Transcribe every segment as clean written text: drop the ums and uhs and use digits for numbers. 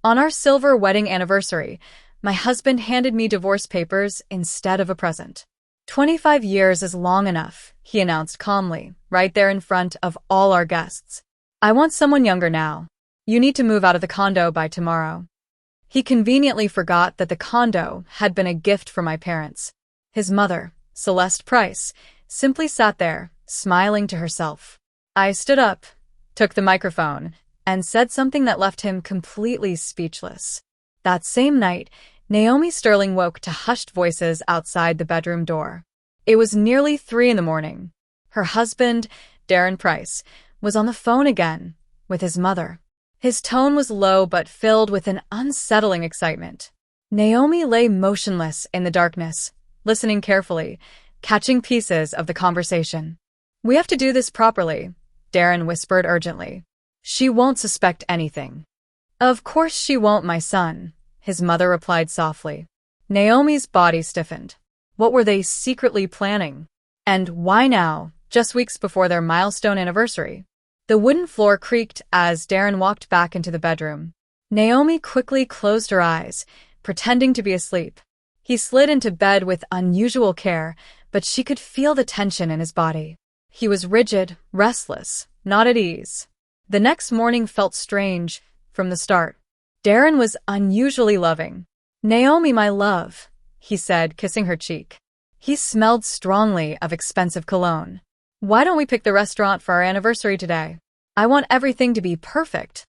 On our silver wedding anniversary, my husband handed me divorce papers instead of a present. 25 years is long enough, he announced calmly, right there in front of all our guests. I want someone younger now. You need to move out of the condo by tomorrow. He conveniently forgot that the condo had been a gift for my parents. His mother, Celeste Price, simply sat there, smiling to herself. I stood up, took the microphone, and said something that left him completely speechless. That same night, Naomi Sterling woke to hushed voices outside the bedroom door. It was nearly 3 a.m. Her husband, Darren Price, was on the phone again, with his mother. His tone was low but filled with an unsettling excitement. Naomi lay motionless in the darkness, listening carefully, catching pieces of the conversation. We have to do this properly, Darren whispered urgently. She won't suspect anything. Of course she won't, my son, his mother replied softly. Naomi's body stiffened. What were they secretly planning? And why now, just weeks before their milestone anniversary? The wooden floor creaked as Darren walked back into the bedroom. Naomi quickly closed her eyes, pretending to be asleep. He slid into bed with unusual care, but she could feel the tension in his body. He was rigid, restless, not at ease. The next morning felt strange from the start. Darren was unusually loving. Naomi, my love, he said, kissing her cheek. He smelled strongly of expensive cologne. Why don't we pick the restaurant for our anniversary today? I want everything to be perfect.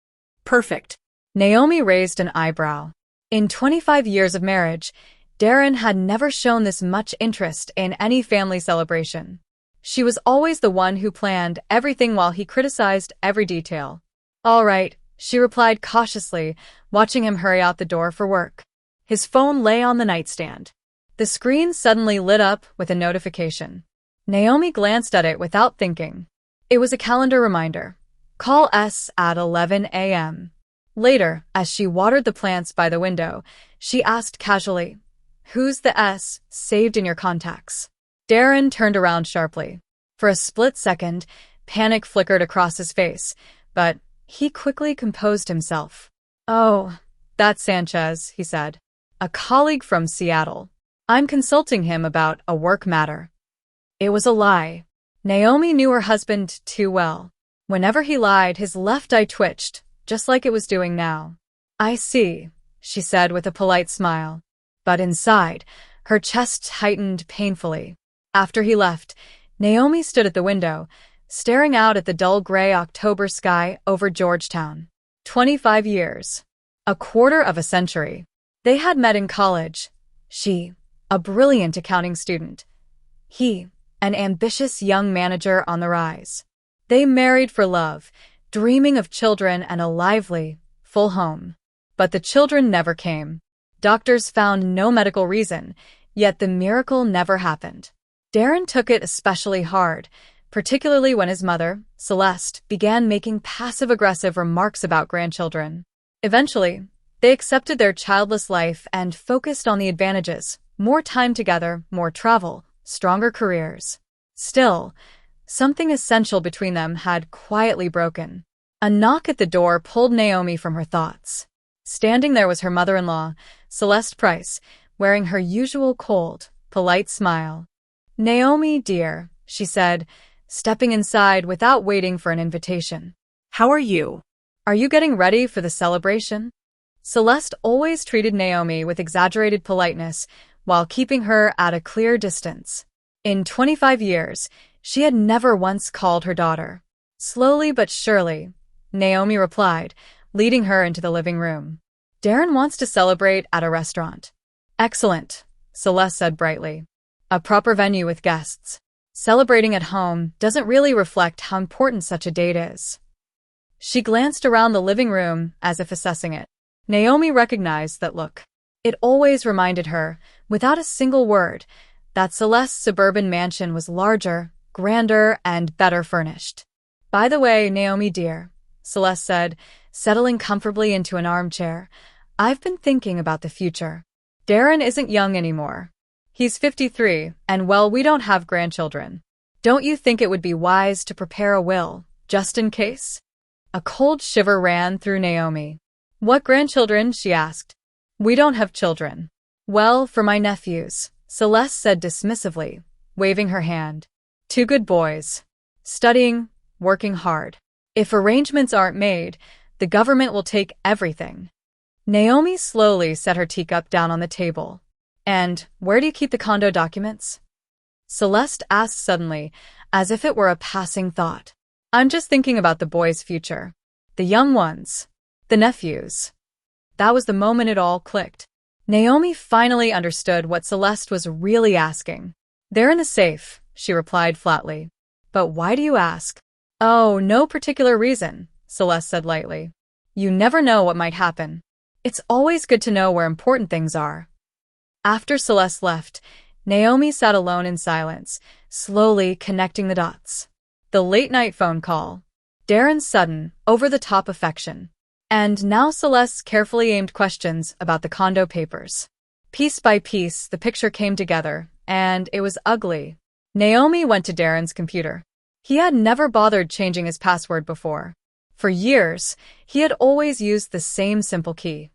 Perfect. Naomi raised an eyebrow. In 25 years of marriage, Darren had never shown this much interest in any family celebration. She was always the one who planned everything while he criticized every detail. All right, she replied cautiously, watching him hurry out the door for work. His phone lay on the nightstand. The screen suddenly lit up with a notification. Naomi glanced at it without thinking. It was a calendar reminder. Call S at 11 a.m. Later, as she watered the plants by the window, she asked casually, "Who's the S saved in your contacts?" Darren turned around sharply. For a split second, panic flickered across his face, but he quickly composed himself. "Oh, that's Sanchez," he said. "A colleague from Seattle. I'm consulting him about a work matter." It was a lie. Naomi knew her husband too well. Whenever he lied, his left eye twitched, just like it was doing now. "I see," she said with a polite smile. But inside, her chest tightened painfully. After he left, Naomi stood at the window, staring out at the dull gray October sky over Georgetown. 25 years. A quarter of a century. They had met in college. She, a brilliant accounting student. He, an ambitious young manager on the rise. They married for love, dreaming of children and a lively, full home. But the children never came. Doctors found no medical reason, yet the miracle never happened. Darren took it especially hard, particularly when his mother, Celeste, began making passive-aggressive remarks about grandchildren. Eventually, they accepted their childless life and focused on the advantages: more time together, more travel, stronger careers. Still, something essential between them had quietly broken. A knock at the door pulled Naomi from her thoughts. Standing there was her mother-in-law, Celeste Price, wearing her usual cold, polite smile. "Naomi, dear," she said, stepping inside without waiting for an invitation. "How are you? Are you getting ready for the celebration?" Celeste always treated Naomi with exaggerated politeness while keeping her at a clear distance. In 25 years, she had never once called her daughter. Slowly but surely, Naomi replied, leading her into the living room. "Darren wants to celebrate at a restaurant." "Excellent," Celeste said brightly. "A proper venue with guests. Celebrating at home doesn't really reflect how important such a date is." She glanced around the living room as if assessing it. Naomi recognized that look. It always reminded her, without a single word, that Celeste's suburban mansion was larger, grander, and better furnished. "By the way, Naomi dear," Celeste said, settling comfortably into an armchair, "I've been thinking about the future. Darren isn't young anymore. He's 53, and well, we don't have grandchildren. Don't you think it would be wise to prepare a will, just in case?" A cold shiver ran through Naomi. What grandchildren? She asked. We don't have children. Well, for my nephews, Celeste said dismissively, waving her hand. Two good boys. Studying, working hard. If arrangements aren't made, the government will take everything. Naomi slowly set her teacup down on the table. And where do you keep the condo documents? Celeste asked suddenly, as if it were a passing thought. I'm just thinking about the boys' future. The young ones. The nephews. That was the moment it all clicked. Naomi finally understood what Celeste was really asking. They're in a safe, she replied flatly. But why do you ask? Oh, no particular reason, Celeste said lightly. You never know what might happen. It's always good to know where important things are. After Celeste left, Naomi sat alone in silence, slowly connecting the dots. The late-night phone call. Darren's sudden, over-the-top affection. And now Celeste's carefully aimed questions about the condo papers. Piece by piece, the picture came together, and it was ugly. Naomi went to Darren's computer. He had never bothered changing his password before. For years, he had always used the same simple key.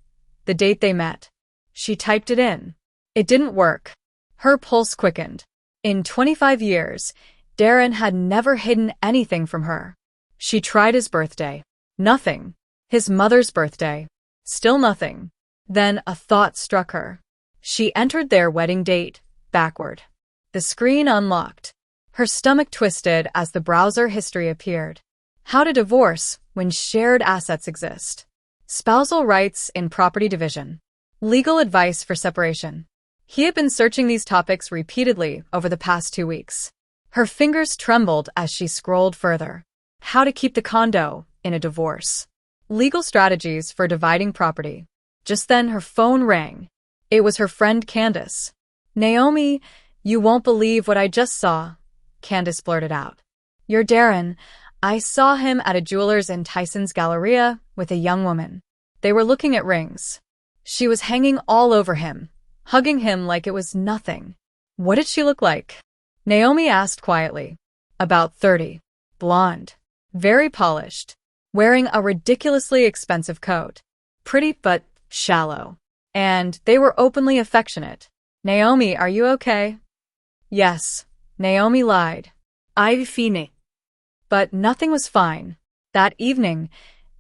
The date they met. She typed it in. It didn't work. Her pulse quickened. In 25 years, Darren had never hidden anything from her. She tried his birthday. Nothing. His mother's birthday. Still nothing. Then a thought struck her. She entered their wedding date, backward. The screen unlocked. Her stomach twisted as the browser history appeared. How to divorce when shared assets exist. Spousal rights in property division. Legal advice for separation. He had been searching these topics repeatedly over the past 2 weeks. Her fingers trembled as she scrolled further. How to keep the condo in a divorce. Legal strategies for dividing property. Just then her phone rang. It was her friend Candace. Naomi, you won't believe what I just saw, Candace blurted out. You're Darren. I saw him at a jeweler's in Tyson's Galleria with a young woman. They were looking at rings. She was hanging all over him, hugging him like it was nothing. What did she look like? Naomi asked quietly. About 30. Blonde. Very polished. Wearing a ridiculously expensive coat. Pretty but shallow. And they were openly affectionate. Naomi, are you okay? Yes, Naomi lied. I'm fine. But nothing was fine. That evening,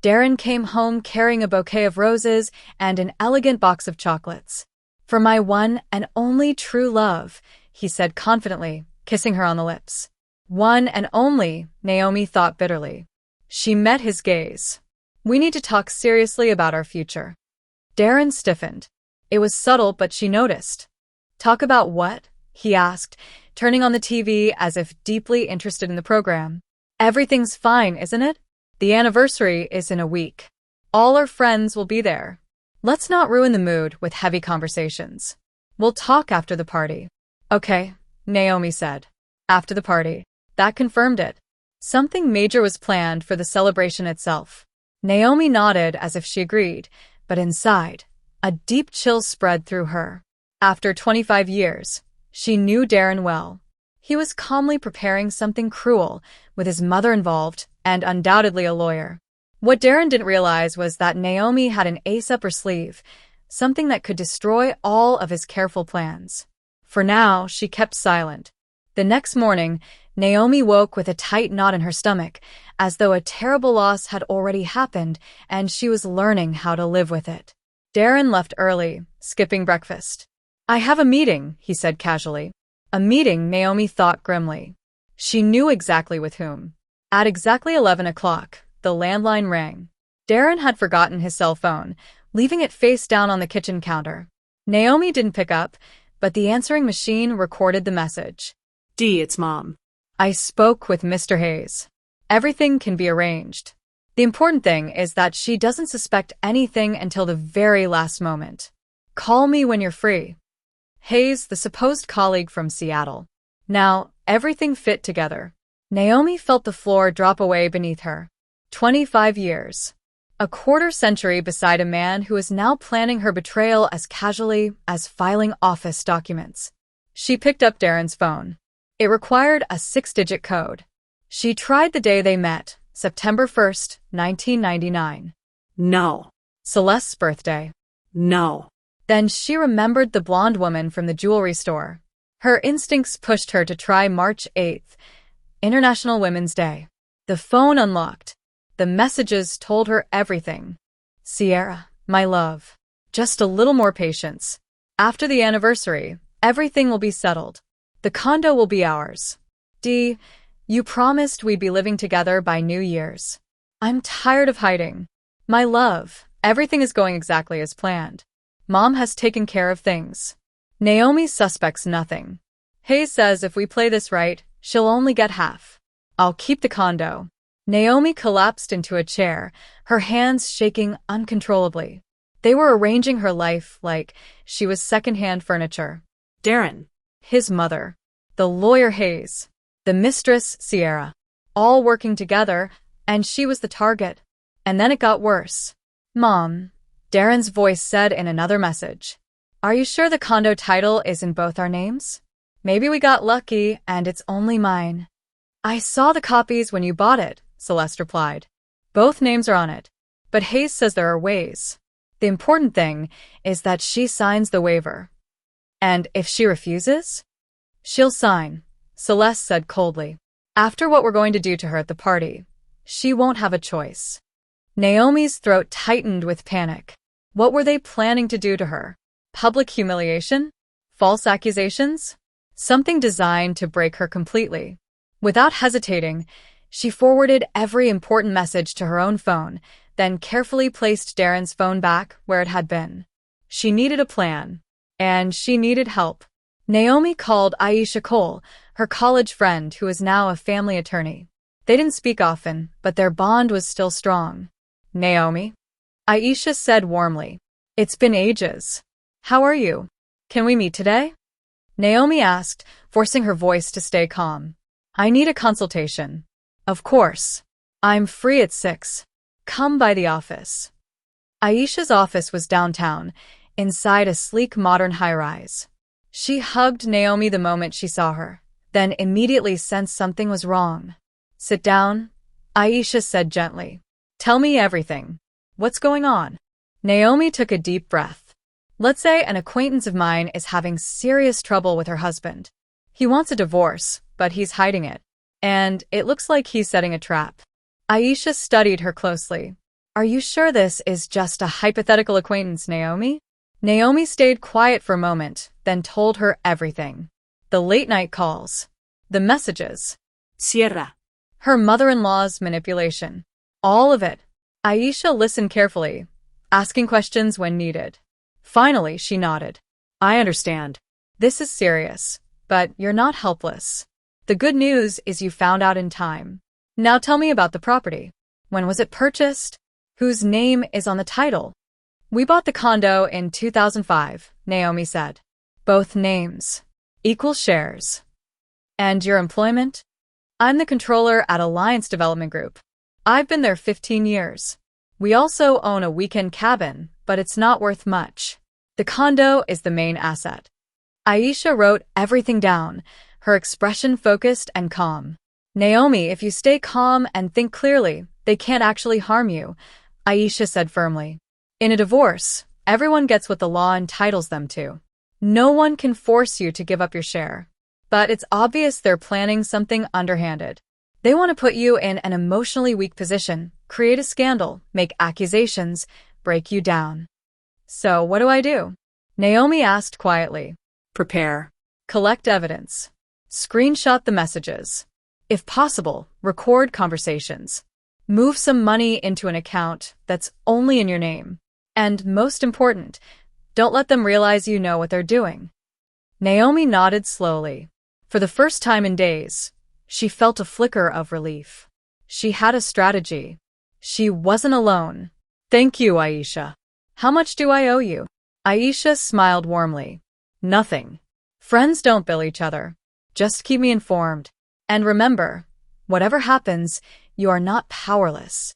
Darren came home carrying a bouquet of roses and an elegant box of chocolates. For my one and only true love, he said confidently, kissing her on the lips. One and only, Naomi thought bitterly. She met his gaze. We need to talk seriously about our future. Darren stiffened. It was subtle, but she noticed. Talk about what? He asked, turning on the TV as if deeply interested in the program. Everything's fine, isn't it? The anniversary is in a week. All our friends will be there. Let's not ruin the mood with heavy conversations. We'll talk after the party. Okay, Naomi said. After the party. That confirmed it. Something major was planned for the celebration itself. Naomi nodded as if she agreed, but inside, a deep chill spread through her. After 25 years, she knew Darren well. He was calmly preparing something cruel, with his mother involved, and undoubtedly a lawyer. What Darren didn't realize was that Naomi had an ace up her sleeve, something that could destroy all of his careful plans. For now, she kept silent. The next morning, Naomi woke with a tight knot in her stomach, as though a terrible loss had already happened and she was learning how to live with it. Darren left early, skipping breakfast. I have a meeting, he said casually. A meeting, Naomi thought grimly. She knew exactly with whom. At exactly 11 o'clock, the landline rang. Darren had forgotten his cell phone, leaving it face down on the kitchen counter. Naomi didn't pick up, but the answering machine recorded the message. Dee, it's Mom. I spoke with Mr. Hayes. Everything can be arranged. The important thing is that she doesn't suspect anything until the very last moment. Call me when you're free. Hayes, the supposed colleague from Seattle. Now, everything fit together. Naomi felt the floor drop away beneath her. 25 years. A quarter-century beside a man who is now planning her betrayal as casually as filing office documents. She picked up Darren's phone. It required a 6-digit code. She tried the day they met, September 1st, 1999. No. Celeste's birthday. No. Then she remembered the blonde woman from the jewelry store. Her instincts pushed her to try March 8th, International Women's Day. The phone unlocked. The messages told her everything. Sierra, my love. Just a little more patience. After the anniversary, everything will be settled. The condo will be ours. D, you promised we'd be living together by New Year's. I'm tired of hiding. My love, everything is going exactly as planned. Mom has taken care of things. Naomi suspects nothing. Hayes says if we play this right, she'll only get half. I'll keep the condo. Naomi collapsed into a chair, her hands shaking uncontrollably. They were arranging her life like she was second-hand furniture. Darren. His mother. The lawyer Hayes. The mistress Sierra. All working together, and she was the target. And then it got worse. Mom, Darren's voice said in another message. Are you sure the condo title is in both our names? Maybe we got lucky and it's only mine. I saw the copies when you bought it, Celeste replied. Both names are on it, but Hayes says there are ways. The important thing is that she signs the waiver. And if she refuses? She'll sign, Celeste said coldly. After what we're going to do to her at the party, she won't have a choice. Naomi's throat tightened with panic. What were they planning to do to her? Public humiliation? False accusations? Something designed to break her completely. Without hesitating, she forwarded every important message to her own phone, then carefully placed Darren's phone back where it had been. She needed a plan, and she needed help. Naomi called Aisha Cole, her college friend who is now a family attorney. They didn't speak often, but their bond was still strong. Naomi? Aisha said warmly. It's been ages. How are you? Can we meet today? Naomi asked, forcing her voice to stay calm. I need a consultation. Of course. I'm free at 6. Come by the office. Aisha's office was downtown, inside a sleek modern high-rise. She hugged Naomi the moment she saw her, then immediately sensed something was wrong. Sit down, Aisha said gently. Tell me everything. What's going on? Naomi took a deep breath. Let's say an acquaintance of mine is having serious trouble with her husband. He wants a divorce, but he's hiding it. And it looks like he's setting a trap. Aisha studied her closely. Are you sure this is just a hypothetical acquaintance, Naomi? Naomi stayed quiet for a moment, then told her everything. The late-night calls. The messages. Sierra. Her mother-in-law's manipulation. All of it. Aisha listened carefully, asking questions when needed. Finally, she nodded. I understand. This is serious, but you're not helpless. The good news is you found out in time. Now tell me about the property. When was it purchased? Whose name is on the title? We bought the condo in 2005, Naomi said. Both names. Equal shares. And your employment? I'm the controller at Alliance Development Group. I've been there 15 years. We also own a weekend cabin, but it's not worth much. The condo is the main asset. Aisha wrote everything down, her expression focused and calm. Naomi, if you stay calm and think clearly, they can't actually harm you, Aisha said firmly. In a divorce, everyone gets what the law entitles them to. No one can force you to give up your share. But it's obvious they're planning something underhanded. They want to put you in an emotionally weak position, create a scandal, make accusations, break you down. So what do I do? Naomi asked quietly. Prepare. Collect evidence. Screenshot the messages. If possible, record conversations. Move some money into an account that's only in your name. And most important, don't let them realize you know what they're doing. Naomi nodded slowly. For the first time in days, she felt a flicker of relief. She had a strategy. She wasn't alone. Thank you, Aisha. How much do I owe you? Aisha smiled warmly. Nothing. Friends don't bill each other. Just keep me informed. And remember, whatever happens, you are not powerless.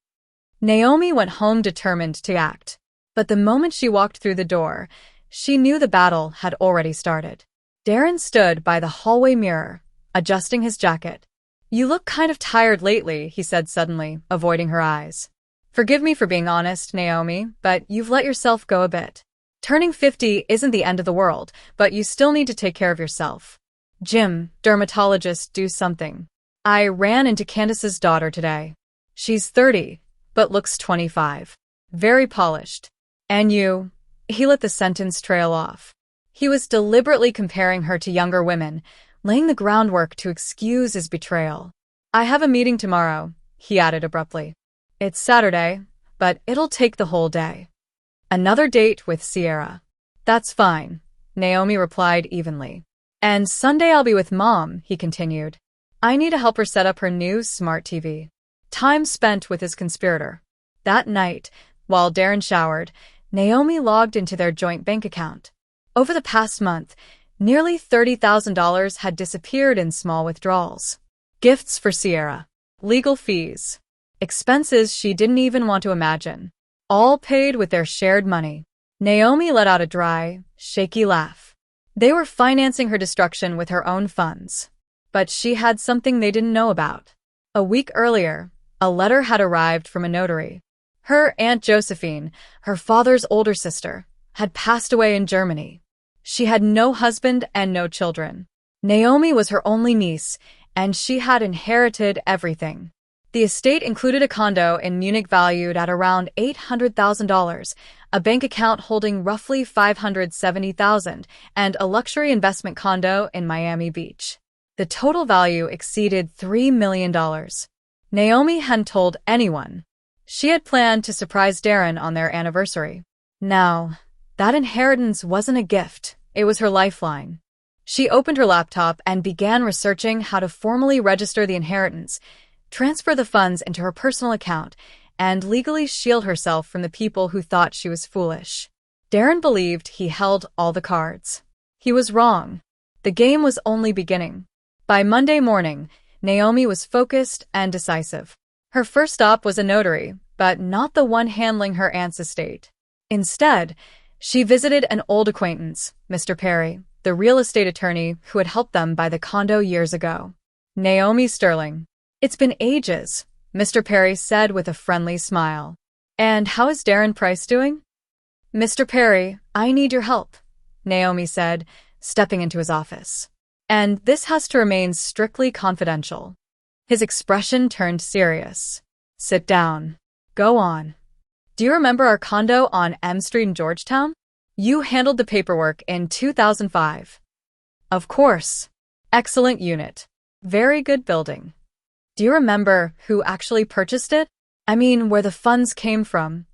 Naomi went home determined to act. But the moment she walked through the door, she knew the battle had already started. Darren stood by the hallway mirror, adjusting his jacket. You look kind of tired lately, he said suddenly, avoiding her eyes. Forgive me for being honest, Naomi, but you've let yourself go a bit. Turning 50 isn't the end of the world, but you still need to take care of yourself. Jim, dermatologist, do something. I ran into Candace's daughter today. She's 30, but looks 25. Very polished. And you? He let the sentence trail off. He was deliberately comparing her to younger women, laying the groundwork to excuse his betrayal. I have a meeting tomorrow, he added abruptly. It's Saturday, but it'll take the whole day. Another date with Sierra. That's fine, Naomi replied evenly. And Sunday I'll be with Mom, he continued. I need to help her set up her new smart TV. Time spent with his conspirator. That night, while Darren showered, Naomi logged into their joint bank account. Over the past month, nearly $30,000 had disappeared in small withdrawals. Gifts for Sierra. Legal fees. Expenses she didn't even want to imagine. All paid with their shared money. Naomi let out a dry, shaky laugh. They were financing her destruction with her own funds. But she had something they didn't know about. A week earlier, a letter had arrived from a notary. Her Aunt Josephine, her father's older sister, had passed away in Germany. She had no husband and no children. Naomi was her only niece, and she had inherited everything. The estate included a condo in Munich valued at around $800,000, a bank account holding roughly $570,000, and a luxury investment condo in Miami Beach. The total value exceeded $3 million. Naomi hadn't told anyone. She had planned to surprise Darren on their anniversary. Now, that inheritance wasn't a gift, it was her lifeline. She opened her laptop and began researching how to formally register the inheritance, transfer the funds into her personal account, and legally shield herself from the people who thought she was foolish. Darren believed he held all the cards. He was wrong. The game was only beginning. By Monday morning, Naomi was focused and decisive. Her first stop was a notary, but not the one handling her aunt's estate. Instead, she visited an old acquaintance, Mr. Perry, the real estate attorney who had helped them buy the condo years ago. Naomi Sterling. It's been ages, Mr. Perry said with a friendly smile. And how is Darren Price doing? Mr. Perry, I need your help, Naomi said, stepping into his office. And this has to remain strictly confidential. His expression turned serious. Sit down. Go on. Do you remember our condo on M Street in Georgetown? You handled the paperwork in 2005. Of course. Excellent unit. Very good building. Do you remember who actually purchased it? I mean, where the funds came from?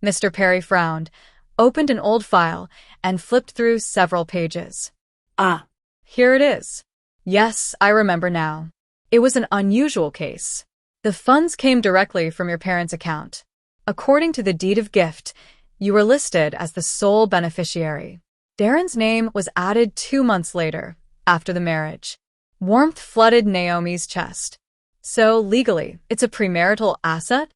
Mr. Perry frowned, opened an old file, and flipped through several pages. Here it is. Yes, I remember now. It was an unusual case. The funds came directly from your parents' account. According to the deed of gift, you were listed as the sole beneficiary. Darren's name was added 2 months later, after the marriage. Warmth flooded Naomi's chest. So, legally, it's a premarital asset?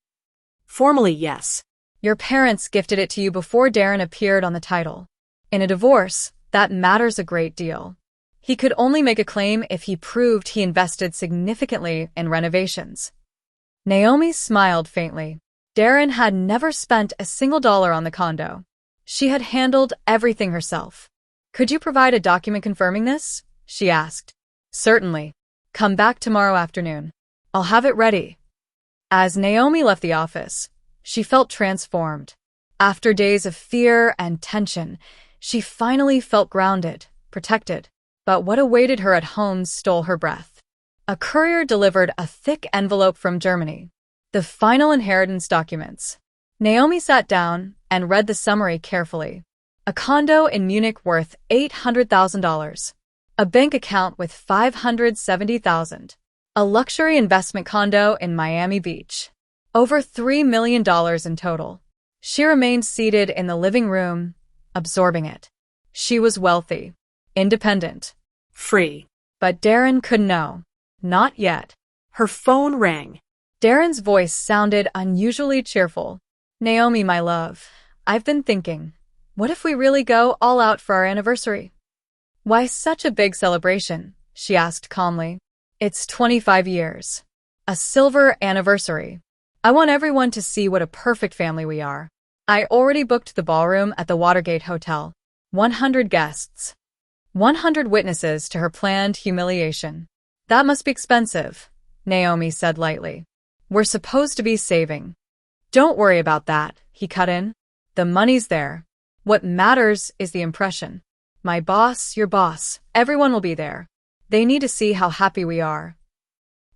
Formally, yes. Your parents gifted it to you before Darren appeared on the title. In a divorce, that matters a great deal. He could only make a claim if he proved he invested significantly in renovations. Naomi smiled faintly. Darren had never spent a single dollar on the condo. She had handled everything herself. Could you provide a document confirming this? She asked. Certainly. Come back tomorrow afternoon. I'll have it ready. As Naomi left the office, she felt transformed. After days of fear and tension, she finally felt grounded, protected. But what awaited her at home stole her breath. A courier delivered a thick envelope from Germany. The final inheritance documents. Naomi sat down and read the summary carefully. A condo in Munich worth $800,000. A bank account with $570,000. A luxury investment condo in Miami Beach. Over $3 million in total. She remained seated in the living room, absorbing it. She was wealthy. Independent. Free. But Darren couldn't know. Not yet. Her phone rang. Darren's voice sounded unusually cheerful. Naomi, my love, I've been thinking, what if we really go all out for our anniversary? Why such a big celebration? She asked calmly. It's 25 years. A silver anniversary. I want everyone to see what a perfect family we are. I already booked the ballroom at the Watergate Hotel. 100 guests. 100 witnesses to her planned humiliation. That must be expensive, Naomi said lightly. We're supposed to be saving. Don't worry about that, he cut in. The money's there. What matters is the impression. My boss, your boss, everyone will be there. They need to see how happy we are.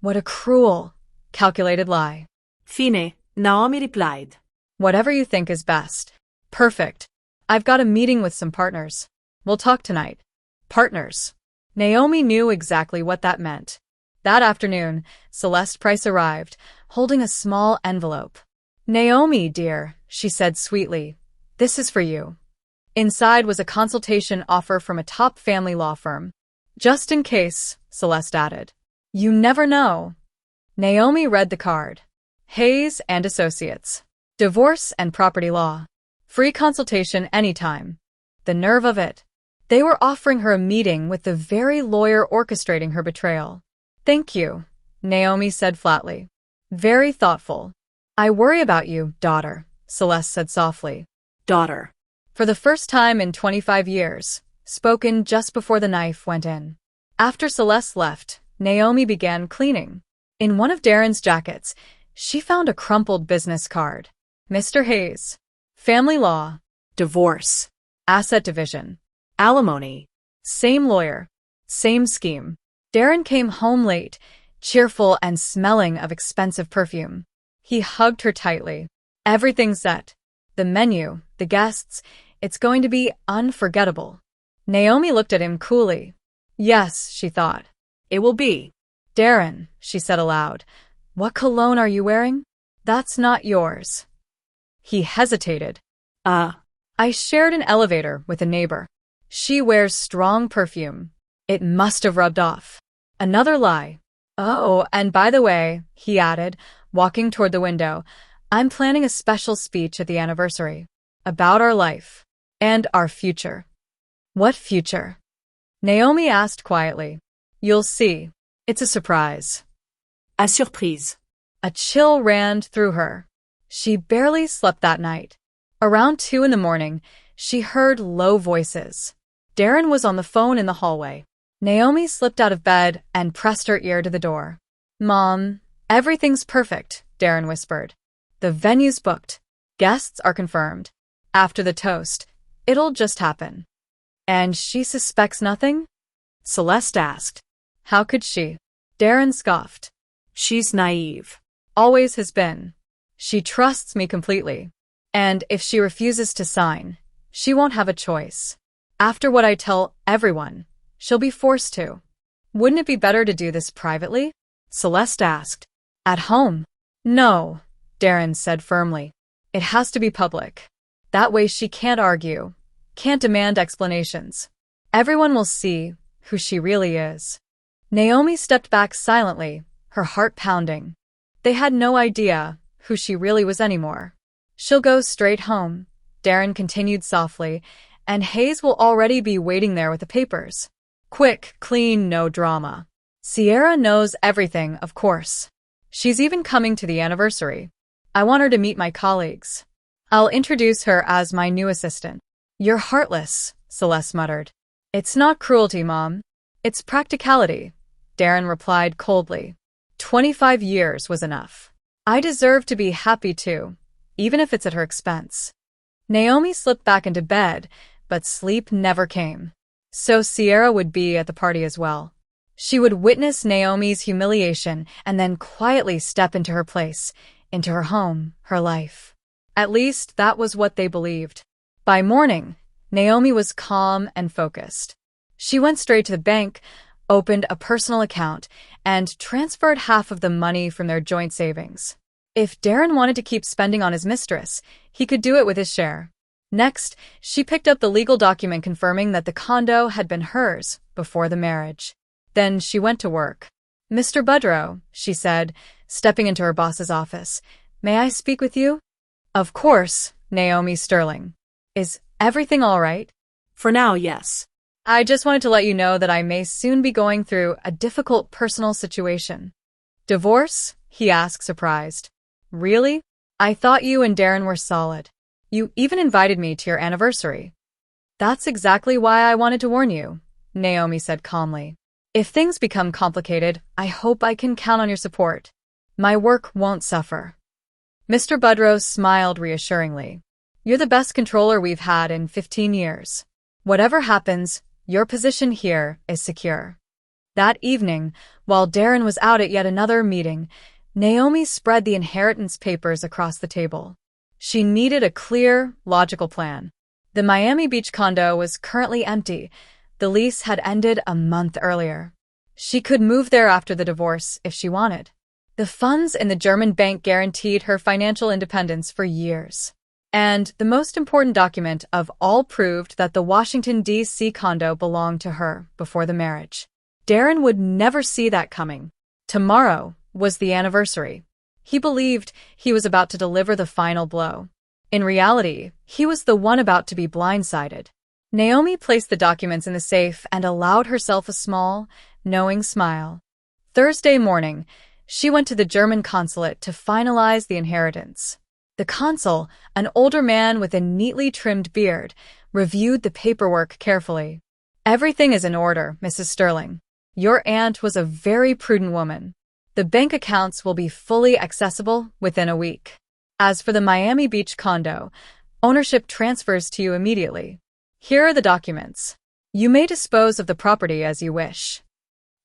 What a cruel, calculated lie. Fine, Naomi replied. Whatever you think is best. Perfect. I've got a meeting with some partners. We'll talk tonight. Partners. Naomi knew exactly what that meant. That afternoon, Celeste Price arrived, holding a small envelope. Naomi, dear, she said sweetly, this is for you. Inside was a consultation offer from a top family law firm. Just in case, Celeste added. You never know. Naomi read the card. Hayes and Associates. Divorce and property law. Free consultation anytime. The nerve of it. They were offering her a meeting with the very lawyer orchestrating her betrayal. Thank you, Naomi said flatly. Very thoughtful. I worry about you, daughter, Celeste said softly. Daughter. For the first time in 25 years, spoken just before the knife went in. After Celeste left, Naomi began cleaning. In one of Darren's jackets, she found a crumpled business card. Mr. Hayes. Family law. Divorce. Asset division. Alimony. Same lawyer. Same scheme. Darren came home late, cheerful and smelling of expensive perfume. He hugged her tightly. Everything's set. The menu, the guests, it's going to be unforgettable. Naomi looked at him coolly. Yes, she thought. It will be. Darren, she said aloud, what cologne are you wearing? That's not yours. He hesitated. I shared an elevator with a neighbor. She wears strong perfume. It must have rubbed off. Another lie. Oh, and by the way, he added, walking toward the window, I'm planning a special speech at the anniversary. About our life. And our future. What future? Naomi asked quietly. You'll see. It's a surprise. A surprise. A chill ran through her. She barely slept that night. Around 2 a.m, she heard low voices. Darren was on the phone in the hallway. Naomi slipped out of bed and pressed her ear to the door. Mom, everything's perfect, Darren whispered. The venue's booked. Guests are confirmed. After the toast, it'll just happen. And she suspects nothing? Celeste asked. How could she? Darren scoffed. She's naive. Always has been. She trusts me completely. And if she refuses to sign, she won't have a choice. After what I tell everyone, she'll be forced to. Wouldn't it be better to do this privately? Celeste asked. At home? No, Darren said firmly. It has to be public. That way she can't argue, can't demand explanations. Everyone will see who she really is. Naomi stepped back silently, her heart pounding. They had no idea who she really was anymore. She'll go straight home, Darren continued softly, and Hayes will already be waiting there with the papers. Quick, clean, no drama. Sierra knows everything, of course. She's even coming to the anniversary. I want her to meet my colleagues. I'll introduce her as my new assistant. You're heartless, Celeste muttered. It's not cruelty, Mom. It's practicality, Darren replied coldly. 25 years was enough. I deserve to be happy too, even if it's at her expense. Naomi slipped back into bed, but sleep never came. So Sierra would be at the party as well. She would witness Naomi's humiliation and then quietly step into her place, into her home, her life. At least that was what they believed. By morning, Naomi was calm and focused. She went straight to the bank, opened a personal account, and transferred half of the money from their joint savings. If Darren wanted to keep spending on his mistress, he could do it with his share. Next, she picked up the legal document confirming that the condo had been hers before the marriage. Then she went to work. Mr. Budrow, she said, stepping into her boss's office. May I speak with you? Of course, Naomi Sterling. Is everything all right? For now, yes. I just wanted to let you know that I may soon be going through a difficult personal situation. Divorce? He asked, surprised. Really? I thought you and Darren were solid. You even invited me to your anniversary. That's exactly why I wanted to warn you, Naomi said calmly. If things become complicated, I hope I can count on your support. My work won't suffer. Mr. Budrose smiled reassuringly. You're the best controller we've had in 15 years. Whatever happens, your position here is secure. That evening, while Darren was out at yet another meeting, Naomi spread the inheritance papers across the table. She needed a clear, logical plan. The Miami Beach condo was currently empty. The lease had ended a month earlier. She could move there after the divorce if she wanted. The funds in the German bank guaranteed her financial independence for years. And the most important document of all proved that the Washington, D.C. condo belonged to her before the marriage. Darren would never see that coming. Tomorrow was the anniversary. He believed he was about to deliver the final blow. In reality, he was the one about to be blindsided. Naomi placed the documents in the safe and allowed herself a small, knowing smile. Thursday morning, she went to the German consulate to finalize the inheritance. The consul, an older man with a neatly trimmed beard, reviewed the paperwork carefully. Everything is in order, Mrs. Sterling. Your aunt was a very prudent woman. The bank accounts will be fully accessible within a week. As for the Miami Beach condo, ownership transfers to you immediately. Here are the documents. You may dispose of the property as you wish.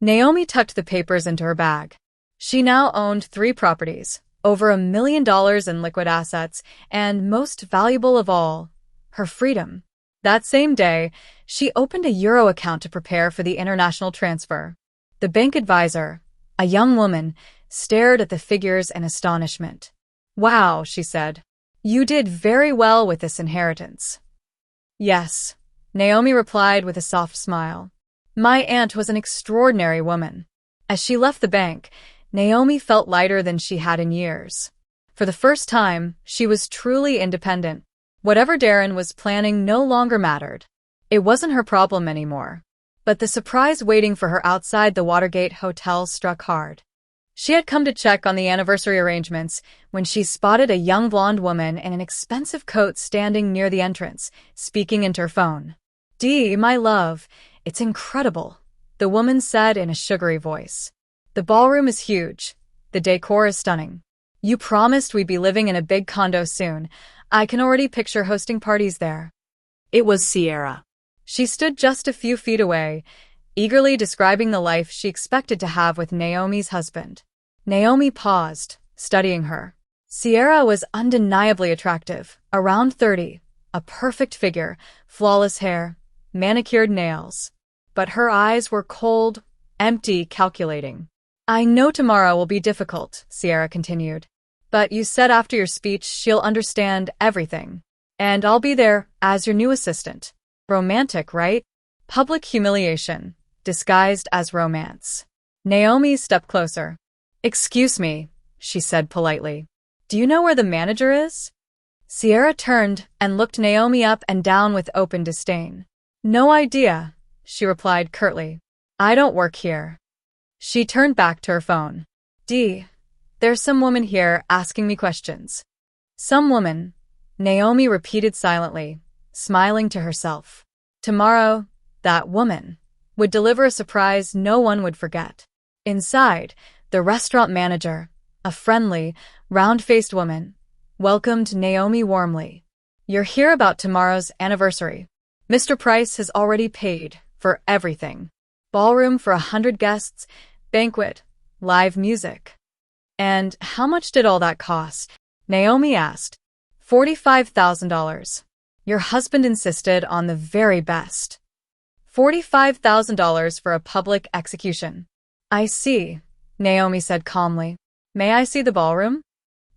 Naomi tucked the papers into her bag. She now owned 3 properties, over $1 million in liquid assets, and most valuable of all, her freedom. That same day, she opened a Euro account to prepare for the international transfer. The bank advisor, a young woman, stared at the figures in astonishment. Wow, she said. You did very well with this inheritance. Yes, Naomi replied with a soft smile. My aunt was an extraordinary woman. As she left the bank, Naomi felt lighter than she had in years. For the first time, she was truly independent. Whatever Darren was planning no longer mattered. It wasn't her problem anymore. But the surprise waiting for her outside the Watergate Hotel struck hard. She had come to check on the anniversary arrangements when she spotted a young blonde woman in an expensive coat standing near the entrance, speaking into her phone. Dee, my love, it's incredible, the woman said in a sugary voice. The ballroom is huge. The decor is stunning. You promised we'd be living in a big condo soon. I can already picture hosting parties there. It was Sierra. She stood just a few feet away, eagerly describing the life she expected to have with Naomi's husband. Naomi paused, studying her. Sierra was undeniably attractive, around 30, a perfect figure, flawless hair, manicured nails. But her eyes were cold, empty, calculating. I know tomorrow will be difficult, Sierra continued. But you said after your speech she'll understand everything. And I'll be there as your new assistant. Romantic, right? Public humiliation, disguised as romance. Naomi stepped closer. Excuse me, she said politely. Do you know where the manager is? Sierra turned and looked Naomi up and down with open disdain. No idea, she replied curtly. I don't work here. She turned back to her phone. Dee, there's some woman here asking me questions. Some woman, Naomi repeated silently, smiling to herself. Tomorrow, that woman would deliver a surprise no one would forget. Inside, the restaurant manager, a friendly, round-faced woman, welcomed Naomi warmly. You're here about tomorrow's anniversary. Mr. Price has already paid for everything. Ballroom for 100 guests, banquet, live music. And how much did all that cost? Naomi asked. $45,000. Your husband insisted on the very best. $45,000 for a public execution. I see, Naomi said calmly. May I see the ballroom?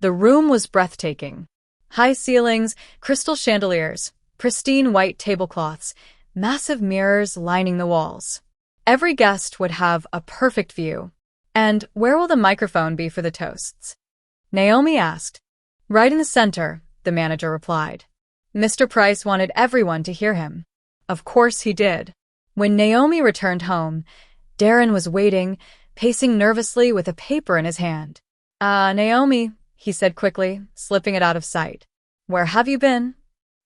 The room was breathtaking. High ceilings, crystal chandeliers, pristine white tablecloths, massive mirrors lining the walls. Every guest would have a perfect view. And where will the microphone be for the toasts? Naomi asked. Right in the center, the manager replied. Mr. Price wanted everyone to hear him. Of course he did. When Naomi returned home, Darren was waiting, pacing nervously with a paper in his hand. Naomi, he said quickly, slipping it out of sight. Where have you been?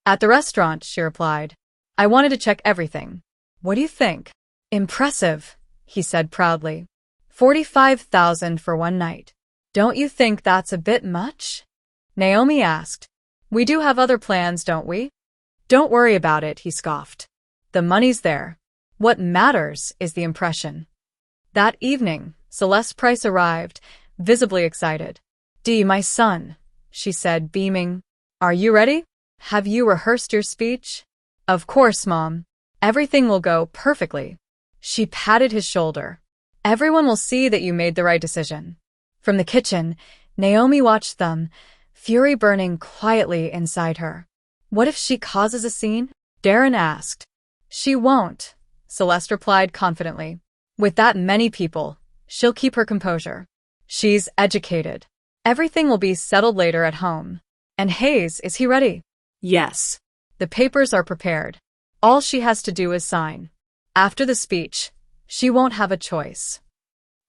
At the restaurant, she replied. I wanted to check everything. What do you think? Impressive, he said proudly. 45,000 for one night. Don't you think that's a bit much? Naomi asked. We do have other plans, don't we? Don't worry about it, he scoffed. The money's there. What matters is the impression. That evening, Celeste Price arrived, visibly excited. Dee, my son, she said, beaming. Are you ready? Have you rehearsed your speech? Of course, Mom. Everything will go perfectly. She patted his shoulder. Everyone will see that you made the right decision. From the kitchen, Naomi watched them, fury burning quietly inside her. What if she causes a scene? Darren asked. She won't, Celeste replied confidently. With that many people, she'll keep her composure. She's educated. Everything will be settled later at home. And Hayes, is he ready? Yes. The papers are prepared. All she has to do is sign. After the speech, she won't have a choice.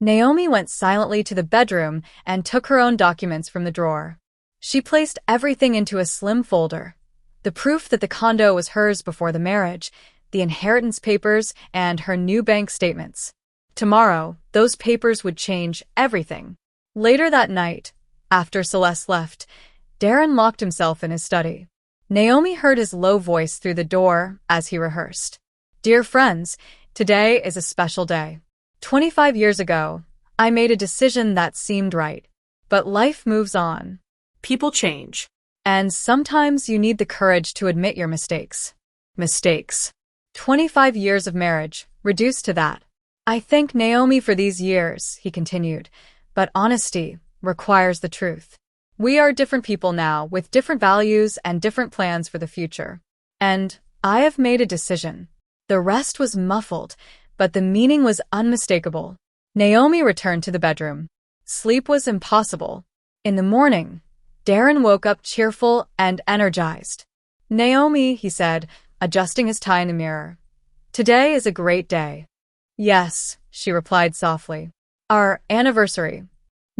Naomi went silently to the bedroom and took her own documents from the drawer. She placed everything into a slim folder. The proof that the condo was hers before the marriage, the inheritance papers, and her new bank statements. Tomorrow, those papers would change everything. Later that night, after Celeste left, Darren locked himself in his study. Naomi heard his low voice through the door as he rehearsed. Dear friends, today is a special day. 25 years ago, I made a decision that seemed right. But life moves on. People change. And sometimes you need the courage to admit your mistakes. Mistakes. 25 years of marriage, reduced to that. I thank Naomi for these years, he continued, but honesty requires the truth. We are different people now, with different values and different plans for the future. And I have made a decision. The rest was muffled, but the meaning was unmistakable. Naomi returned to the bedroom. Sleep was impossible. In the morning, Darren woke up cheerful and energized. Naomi, he said, adjusting his tie in the mirror. Today is a great day. Yes, she replied softly. Our anniversary.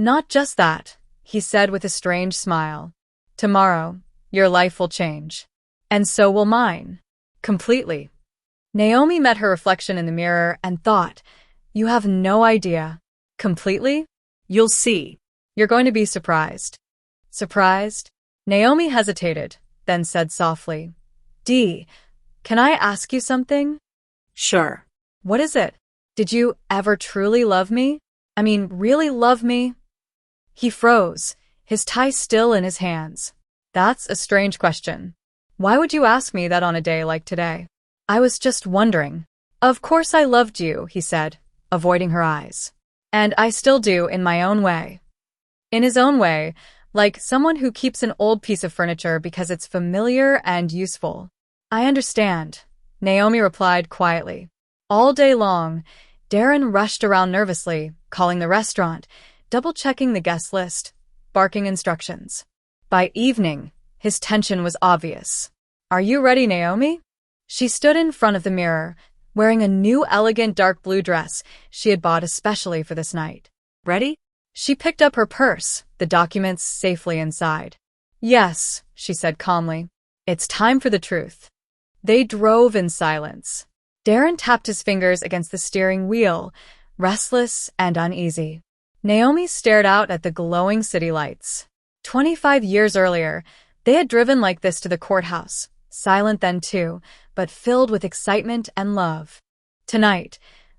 Not just that, he said with a strange smile. Tomorrow, your life will change. And so will mine. Completely. Naomi met her reflection in the mirror and thought, you have no idea. Completely? You'll see. You're going to be surprised. Surprised? Naomi hesitated, then said softly, Dee, can I ask you something? Sure. What is it? Did you ever truly love me? I mean, really love me? He froze, his tie still in his hands. That's a strange question. Why would you ask me that on a day like today? I was just wondering. Of course I loved you, he said, avoiding her eyes. And I still do in my own way. In his own way, like someone who keeps an old piece of furniture because it's familiar and useful. I understand, Naomi replied quietly. All day long, Darren rushed around nervously, calling the restaurant, double-checking the guest list, barking instructions. By evening, his tension was obvious. Are you ready, Naomi? She stood in front of the mirror, wearing a new elegant dark blue dress she had bought especially for this night. Ready? She picked up her purse, the documents safely inside. Yes, she said calmly. It's time for the truth. They drove in silence. Darren tapped his fingers against the steering wheel, restless and uneasy. Naomi stared out at the glowing city lights. 25 years earlier, they had driven like this to the courthouse, silent then too, but filled with excitement and love. Tonight,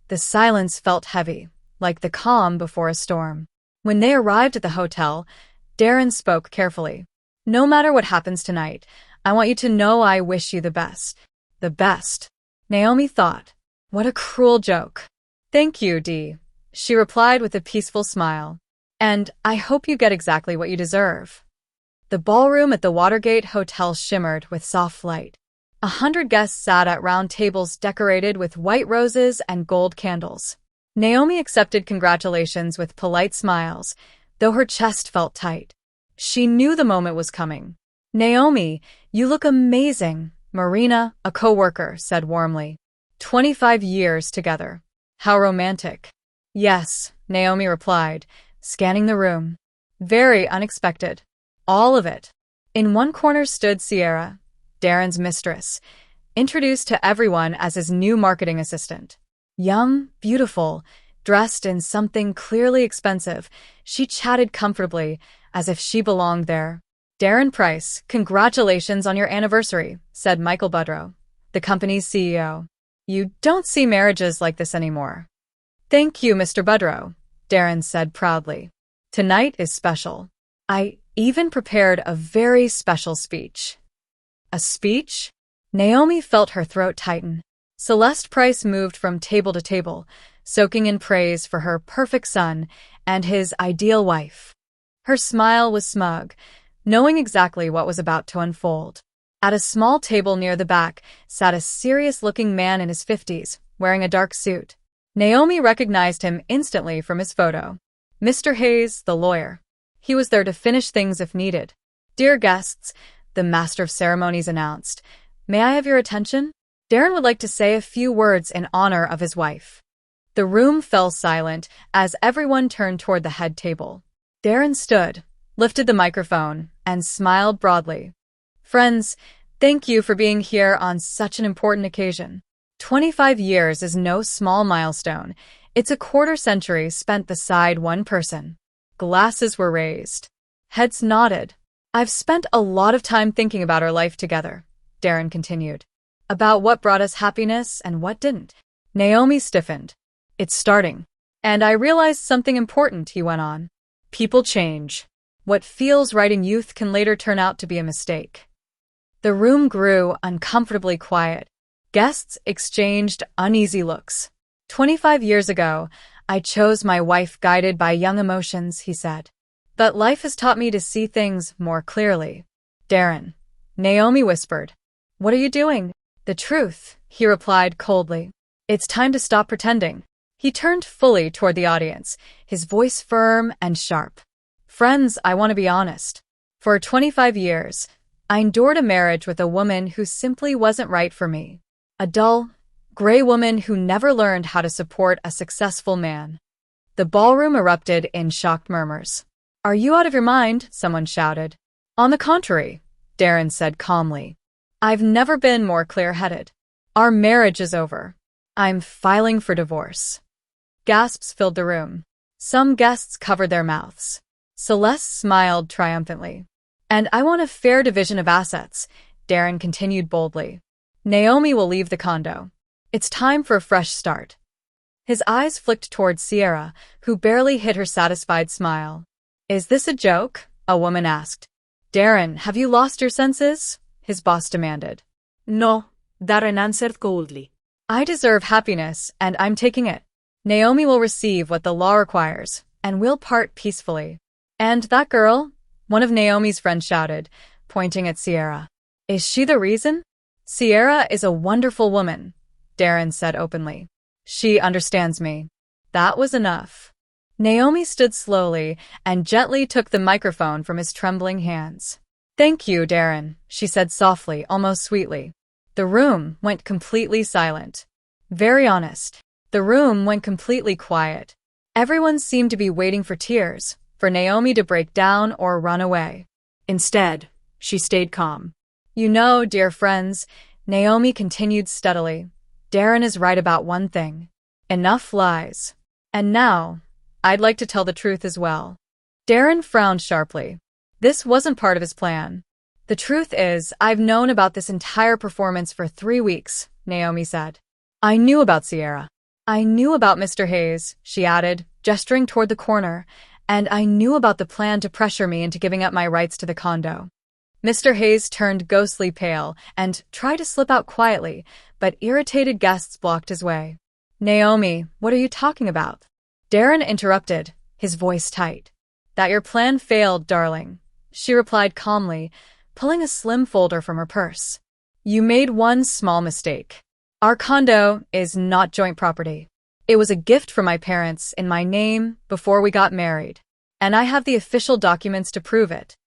the silence felt heavy, like the calm before a storm. When they arrived at the hotel, Darren spoke carefully. No matter what happens tonight, I want you to know I wish you the best. The best. Naomi thought, what a cruel joke. Thank you, Dee, she replied with a peaceful smile. And I hope you get exactly what you deserve. The ballroom at the Watergate Hotel shimmered with soft light. 100 guests sat at round tables decorated with white roses and gold candles. Naomi accepted congratulations with polite smiles, though her chest felt tight. She knew the moment was coming. Naomi, you look amazing, Marina, a co-worker, said warmly. 25 years together. How romantic. Yes, Naomi replied, scanning the room. Very unexpected. All of it. In one corner stood Sierra, Darren's mistress, introduced to everyone as his new marketing assistant. Young, beautiful, dressed in something clearly expensive, she chatted comfortably as if she belonged there. "Darren Price, congratulations on your anniversary," said Michael Budrow, the company's CEO. "You don't see marriages like this anymore." "Thank you, Mr. Budrow," Darren said proudly. "Tonight is special. I even prepared a very special speech." A speech? Naomi felt her throat tighten. Celeste Price moved from table to table, soaking in praise for her perfect son and his ideal wife. Her smile was smug, knowing exactly what was about to unfold. At a small table near the back sat a serious-looking man in his 50s, wearing a dark suit. Naomi recognized him instantly from his photo. Mr. Hayes, the lawyer. He was there to finish things if needed. "Dear guests," the master of ceremonies announced, "may I have your attention? Darren would like to say a few words in honor of his wife." The room fell silent as everyone turned toward the head table. Darren stood, lifted the microphone, and smiled broadly. "Friends, thank you for being here on such an important occasion. 25 years is no small milestone. It's a quarter-century spent beside one person." Glasses were raised. Heads nodded. "I've spent a lot of time thinking about our life together," Darren continued. "About what brought us happiness and what didn't." Naomi stiffened. "It's starting. And I realized something important," he went on. "People change. What feels right in youth can later turn out to be a mistake." The room grew uncomfortably quiet. Guests exchanged uneasy looks. 25 years ago, I chose my wife guided by young emotions," he said. "But life has taught me to see things more clearly." "Darren," Naomi whispered. "What are you doing?" "The truth," he replied coldly. "It's time to stop pretending." He turned fully toward the audience, his voice firm and sharp. "Friends, I want to be honest. For 25 years, I endured a marriage with a woman who simply wasn't right for me. A dull, gray woman who never learned how to support a successful man." The ballroom erupted in shocked murmurs. "Are you out of your mind?" someone shouted. "On the contrary," Darren said calmly. "I've never been more clear-headed. Our marriage is over. I'm filing for divorce." Gasps filled the room. Some guests covered their mouths. Celeste smiled triumphantly. "And I want a fair division of assets," Darren continued boldly. "Naomi will leave the condo. It's time for a fresh start." His eyes flicked toward Sierra, who barely hid her satisfied smile. "Is this a joke?" a woman asked. "Darren, have you lost your senses?" his boss demanded. "No," Darren answered coldly. "I deserve happiness, and I'm taking it. Naomi will receive what the law requires, and we'll part peacefully." "And that girl?" one of Naomi's friends shouted, pointing at Sierra. "Is she the reason?" "Sierra is a wonderful woman," Darren said openly. "She understands me." That was enough. Naomi stood slowly and gently took the microphone from his trembling hands. "Thank you, Darren," she said softly, almost sweetly. The room went completely silent. Very honest. The room went completely quiet. Everyone seemed to be waiting for tears, for Naomi to break down or run away. Instead, she stayed calm. "You know, dear friends," Naomi continued steadily, "Darren is right about one thing. Enough lies. And now, I'd like to tell the truth as well." Darren frowned sharply. This wasn't part of his plan. "The truth is, I've known about this entire performance for 3 weeks," Naomi said. "I knew about Sierra. I knew about Mr. Hayes," she added, gesturing toward the corner, "and I knew about the plan to pressure me into giving up my rights to the condo." Mr. Hayes turned ghostly pale and tried to slip out quietly, but irritated guests blocked his way. "Naomi, what are you talking about?" Darren interrupted, his voice tight. "That your plan failed, darling," she replied calmly, pulling a slim folder from her purse. "You made one small mistake. Our condo is not joint property. It was a gift from my parents in my name before we got married, and I have the official documents to prove it."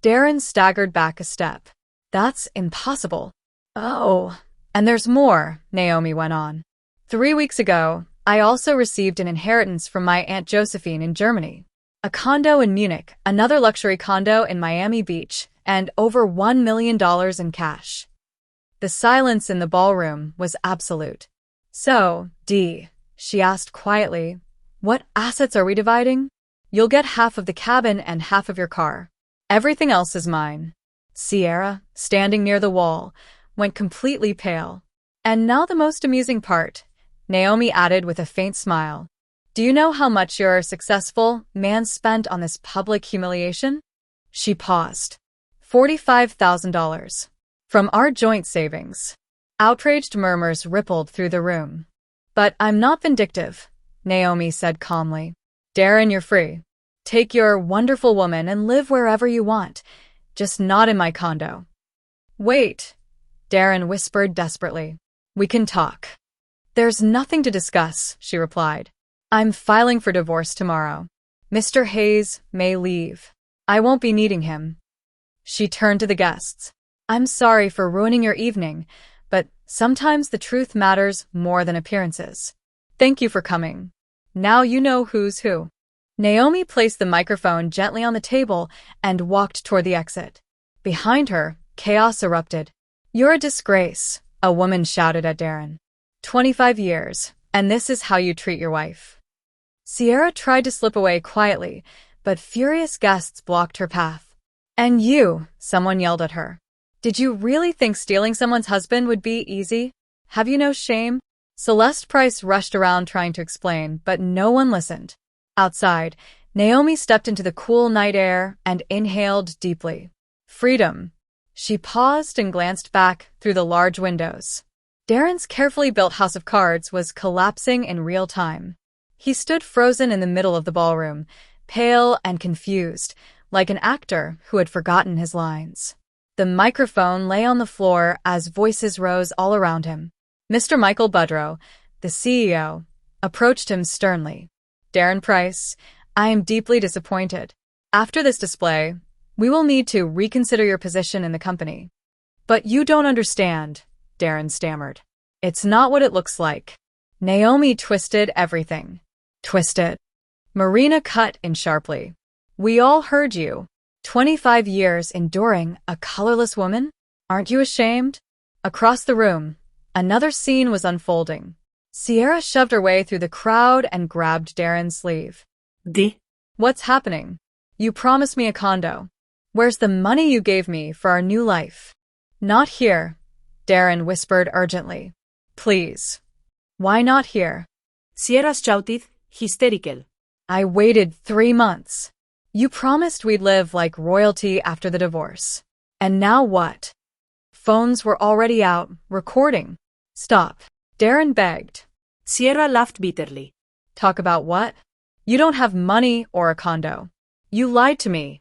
Darren staggered back a step. "That's impossible." "Oh, and there's more," Naomi went on. 3 weeks ago, I also received an inheritance from my Aunt Josephine in Germany. A condo in Munich, another luxury condo in Miami Beach, and over $1 million in cash. The silence in the ballroom was absolute. So, Dee, she asked quietly, what assets are we dividing? You'll get half of the cabin and half of your car. Everything else is mine. Sierra, standing near the wall, went completely pale. And now the most amusing part, Naomi added with a faint smile. Do you know how much your successful man spent on this public humiliation? She paused. $45,000. From our joint savings. Outraged murmurs rippled through the room. But I'm not vindictive, Naomi said calmly. Darren, you're free. Take your wonderful woman and live wherever you want, just not in my condo. Wait, Darren whispered desperately. We can talk. There's nothing to discuss, she replied. I'm filing for divorce tomorrow. Mr. Hayes may leave. I won't be needing him. She turned to the guests. I'm sorry for ruining your evening, but sometimes the truth matters more than appearances. Thank you for coming. Now you know who's who. Naomi placed the microphone gently on the table and walked toward the exit. Behind her, chaos erupted. You're a disgrace, a woman shouted at Darren. 25 years, and this is how you treat your wife. Sierra tried to slip away quietly, but furious guests blocked her path. And you, someone yelled at her. Did you really think stealing someone's husband would be easy? Have you no shame? Celeste Price rushed around trying to explain, but no one listened. Outside, Naomi stepped into the cool night air and inhaled deeply. Freedom. She paused and glanced back through the large windows. Darren's carefully built house of cards was collapsing in real time. He stood frozen in the middle of the ballroom, pale and confused, like an actor who had forgotten his lines. The microphone lay on the floor as voices rose all around him. Mr. Michael Budrow, the CEO, approached him sternly. Darren Price, I am deeply disappointed. After this display, we will need to reconsider your position in the company. But you don't understand, Darren stammered. It's not what it looks like. Naomi twisted everything. Twisted. Marina cut in sharply. We all heard you. 25 years enduring a colorless woman? Aren't you ashamed? Across the room, another scene was unfolding. Sierra shoved her way through the crowd and grabbed Darren's sleeve. Dee? What's happening? You promised me a condo. Where's the money you gave me for our new life? Not here, Darren whispered urgently. Please. Why not here? Sierra shouted, hysterical. I waited 3 months. You promised we'd live like royalty after the divorce. And now what? Phones were already out, recording. Stop. Darren begged. Sierra laughed bitterly. Talk about what? You don't have money or a condo. You lied to me.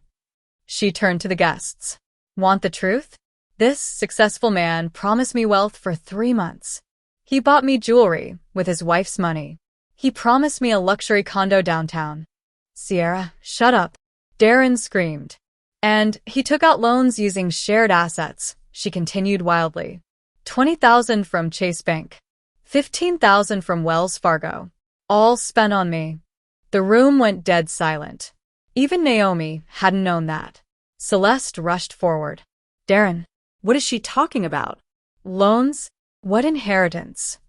She turned to the guests. Want the truth? This successful man promised me wealth for 3 months. He bought me jewelry with his wife's money. He promised me a luxury condo downtown. Sierra, shut up. Darren screamed. And he took out loans using shared assets, she continued wildly. $20,000 from Chase Bank. $15,000 from Wells Fargo. All spent on me. The room went dead silent. Even Naomi hadn't known that. Celeste rushed forward. Darren, What is she talking about? loans? What inheritance?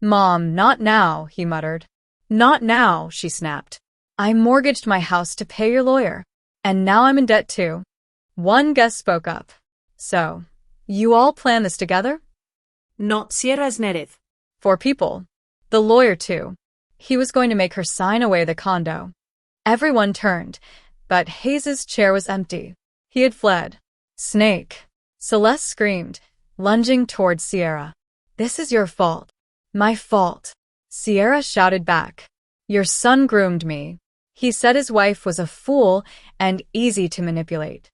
Mom, not now, he muttered. Not now, she snapped. I mortgaged my house to pay your lawyer, and now I'm in debt too. One guest spoke up. So, you all plan this together? No, Sierra es Nereth. 4 people. The lawyer too. He was going to make her sign away the condo. Everyone turned, but Hayes's chair was empty. He had fled. Snake. Celeste screamed, lunging towards Sierra. This is your fault. My fault. Sierra shouted back. Your son groomed me. He said his wife was a fool and easy to manipulate.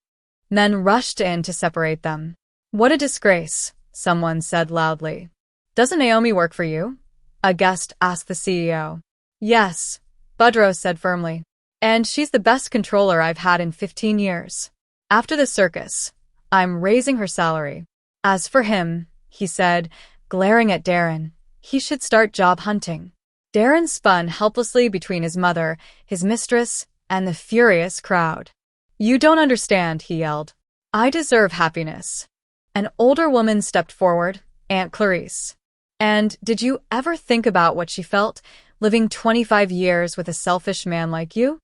Men rushed in to separate them. What a disgrace, someone said loudly. Doesn't Naomi work for you? A guest asked the CEO. Yes, Budrow said firmly. And she's the best controller I've had in 15 years. After the circus, I'm raising her salary. As for him, he said, glaring at Darren, he should start job hunting. Darren spun helplessly between his mother, his mistress, and the furious crowd. "You don't understand," he yelled. "I deserve happiness." An older woman stepped forward, Aunt Clarice. "And did you ever think about what she felt, living 25 years with a selfish man like you?"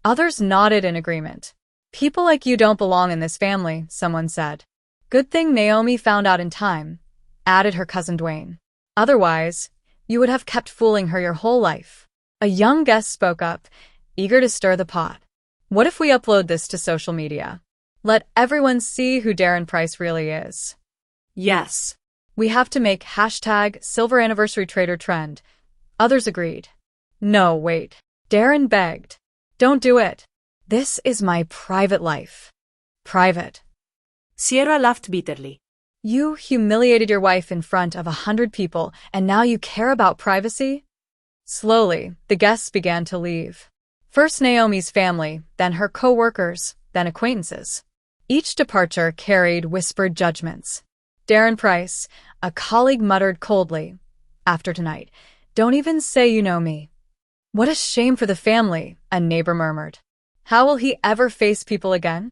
Others nodded in agreement. "People like you don't belong in this family," someone said. "Good thing Naomi found out in time," added her cousin Dwayne. "Otherwise, you would have kept fooling her your whole life." A young guest spoke up, eager to stir the pot. "What if we upload this to social media? Let everyone see who Darren Price really is." Yes. "We have to make #SilverAnniversaryTrader trend." Others agreed. "No, wait." Darren begged. "Don't do it. This is my private life." "Private?" Sierra laughed bitterly. "You humiliated your wife in front of 100 people, and now you care about privacy?" Slowly, the guests began to leave. First Naomi's family, then her co-workers, then acquaintances. Each departure carried whispered judgments. Darren Price, a colleague, muttered coldly, "After tonight, don't even say you know me." "What a shame for the family," a neighbor murmured. "How will he ever face people again?"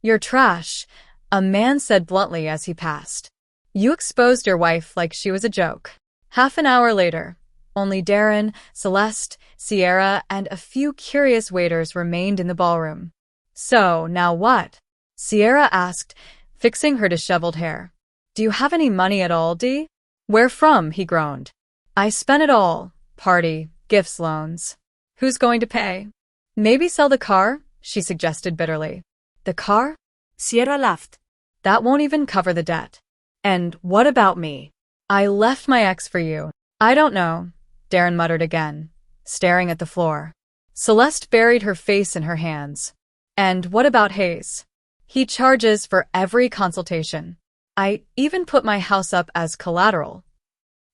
"You're trash," a man said bluntly as he passed. "You exposed your wife like she was a joke." Half an hour later, only Darren, Celeste, Sierra, and a few curious waiters remained in the ballroom. "So, now what?" Sierra asked, fixing her disheveled hair. "Do you have any money at all, Dee?" "Where from?" he groaned. "I spent it all. Party, gifts, loans." "Who's going to pay?" "Maybe sell the car," she suggested bitterly. "The car?" Sierra laughed. "That won't even cover the debt." "And what about me?" "I left my ex for you." "I don't know," Darren muttered again, staring at the floor. Celeste buried her face in her hands. "And what about Hayes?" "He charges for every consultation. I even put my house up as collateral."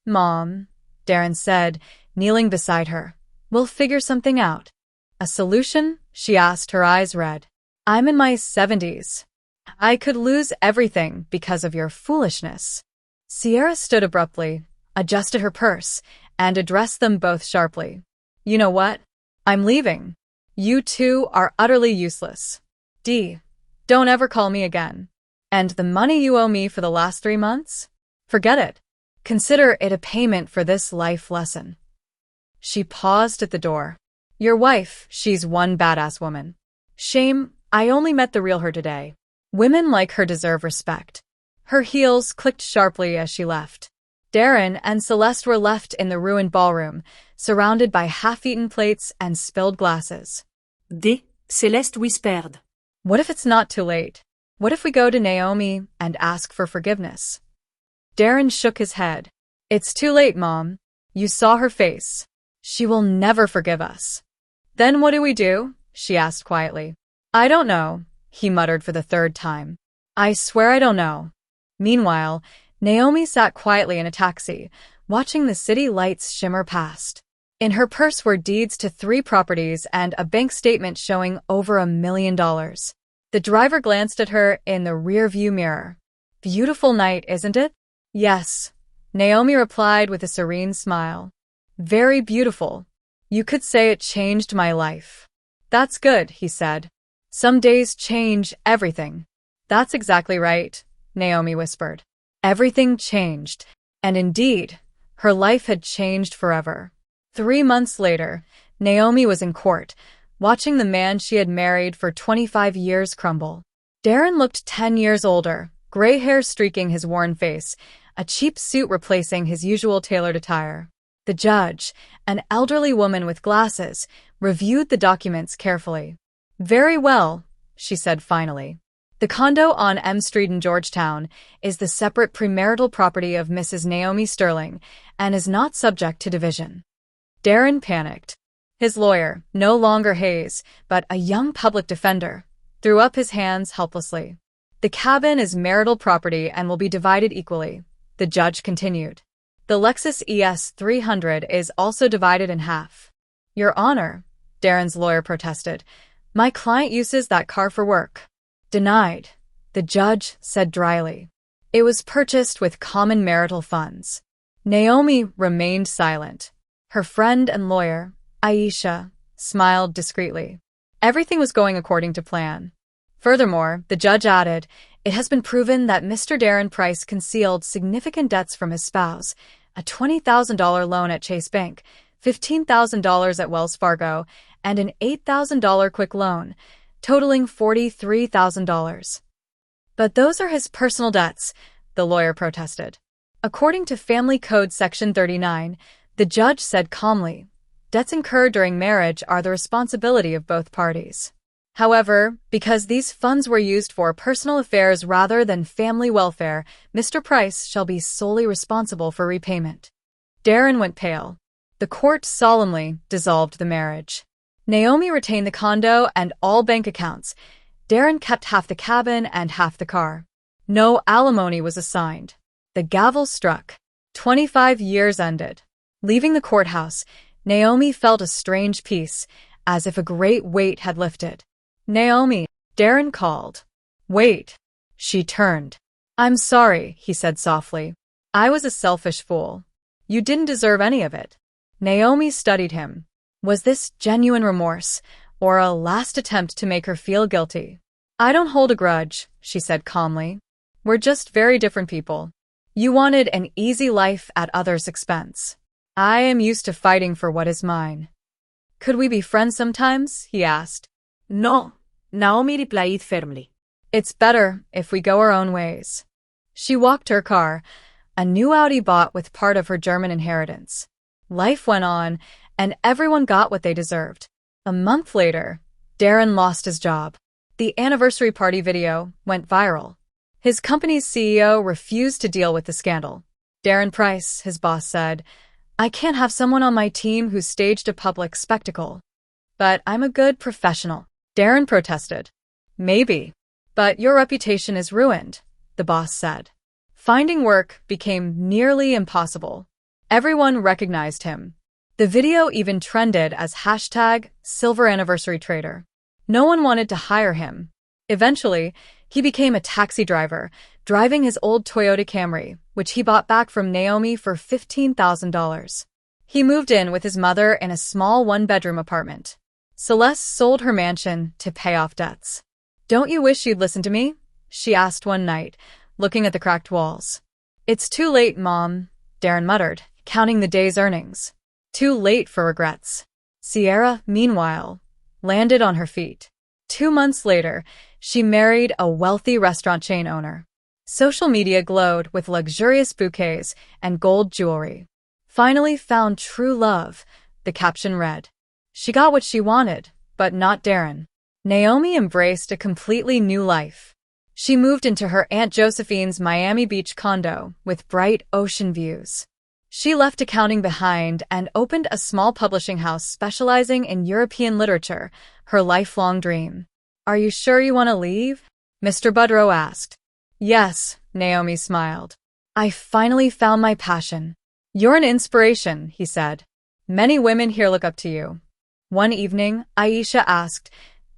"Mom," Darren said, kneeling beside her, "we'll figure something out." "A solution?" she asked, her eyes red. "I'm in my 70s. I could lose everything because of your foolishness." Sierra stood abruptly, adjusted her purse, and addressed them both sharply. "You know what? I'm leaving. You two are utterly useless. Dee, don't ever call me again. And the money you owe me for the last 3 months? Forget it. Consider it a payment for this life lesson." She paused at the door. "Your wife, she's one badass woman. Shame, I only met the real her today. Women like her deserve respect." Her heels clicked sharply as she left. Darren and Celeste were left in the ruined ballroom, surrounded by half-eaten plates and spilled glasses. "Dee," Celeste whispered. "What if it's not too late? What if we go to Naomi and ask for forgiveness?" Darren shook his head. "It's too late, Mom. You saw her face. She will never forgive us." "Then what do we do?" she asked quietly. "I don't know," he muttered for the 3rd time. "I swear I don't know." Meanwhile, Naomi sat quietly in a taxi, watching the city lights shimmer past. In her purse were deeds to 3 properties and a bank statement showing over $1 million. The driver glanced at her in the rearview mirror. "Beautiful night, isn't it?" "Yes," Naomi replied with a serene smile. "Very beautiful. You could say it changed my life." "That's good," he said. "Some days change everything." "That's exactly right," Naomi whispered. Everything changed, and indeed, her life had changed forever. 3 months later, Naomi was in court, watching the man she had married for 25 years crumble. Darren looked 10 years older, gray hair streaking his worn face, a cheap suit replacing his usual tailored attire. The judge, an elderly woman with glasses, reviewed the documents carefully. "Very well," she said finally. "The condo on M Street in Georgetown is the separate premarital property of Mrs. Naomi Sterling and is not subject to division." Darren panicked. His lawyer, no longer Hayes, but a young public defender, threw up his hands helplessly. "The cabin is marital property and will be divided equally," the judge continued. "The Lexus ES 300 is also divided in half." "Your Honor," Darren's lawyer protested, "my client uses that car for work." "Denied," the judge said dryly. "It was purchased with common marital funds." Naomi remained silent. Her friend and lawyer, Aisha, smiled discreetly. Everything was going according to plan. Furthermore, the judge added, it has been proven that Mr. Darren Price concealed significant debts from his spouse, a $20,000 loan at Chase Bank, $15,000 at Wells Fargo, and an $8,000 quick loan, totaling $43,000. But those are his personal debts, the lawyer protested. According to Family Code Section 39, the judge said calmly, debts incurred during marriage are the responsibility of both parties. However, because these funds were used for personal affairs rather than family welfare, Mr. Price shall be solely responsible for repayment. Darren went pale. The court solemnly dissolved the marriage. Naomi retained the condo and all bank accounts. Darren kept half the cabin and half the car. No alimony was assigned. The gavel struck. 25 years ended. Leaving the courthouse, Naomi felt a strange peace, as if a great weight had lifted. Naomi, Darren called. Wait. She turned. I'm sorry, he said softly. I was a selfish fool. You didn't deserve any of it. Naomi studied him. Was this genuine remorse, or a last attempt to make her feel guilty? I don't hold a grudge, she said calmly. We're just very different people. You wanted an easy life at others' expense. I am used to fighting for what is mine. Could we be friends sometimes? He asked. No, Naomi replied firmly. It's better if we go our own ways. She walked to her car, a new Audi bought with part of her German inheritance. Life went on, and everyone got what they deserved. A month later, Darren lost his job. The anniversary party video went viral. His company's CEO refused to deal with the scandal. Darren Price, his boss, said, I can't have someone on my team who staged a public spectacle. But I'm a good professional. Darren protested. Maybe. But your reputation is ruined, the boss said. Finding work became nearly impossible. Everyone recognized him. The video even trended as #SilverAnniversaryTrader. No one wanted to hire him. Eventually, he became a taxi driver, driving his old Toyota Camry, which he bought back from Naomi for $15,000. He moved in with his mother in a small one-bedroom apartment. Celeste sold her mansion to pay off debts. Don't you wish you'd listened to me? She asked one night, looking at the cracked walls. It's too late, Mom, Darren muttered, counting the day's earnings. Too late for regrets. Sierra, meanwhile, landed on her feet. 2 months later, she married a wealthy restaurant chain owner. Social media glowed with luxurious bouquets and gold jewelry. Finally found true love, the caption read. She got what she wanted, but not Darren. Naomi embraced a completely new life. She moved into her Aunt Josephine's Miami Beach condo with bright ocean views. She left accounting behind and opened a small publishing house specializing in European literature, her lifelong dream. Are you sure you want to leave? Mr. Budrow asked. Yes, Naomi smiled. I finally found my passion. You're an inspiration, he said. Many women here look up to you. One evening, Aisha asked,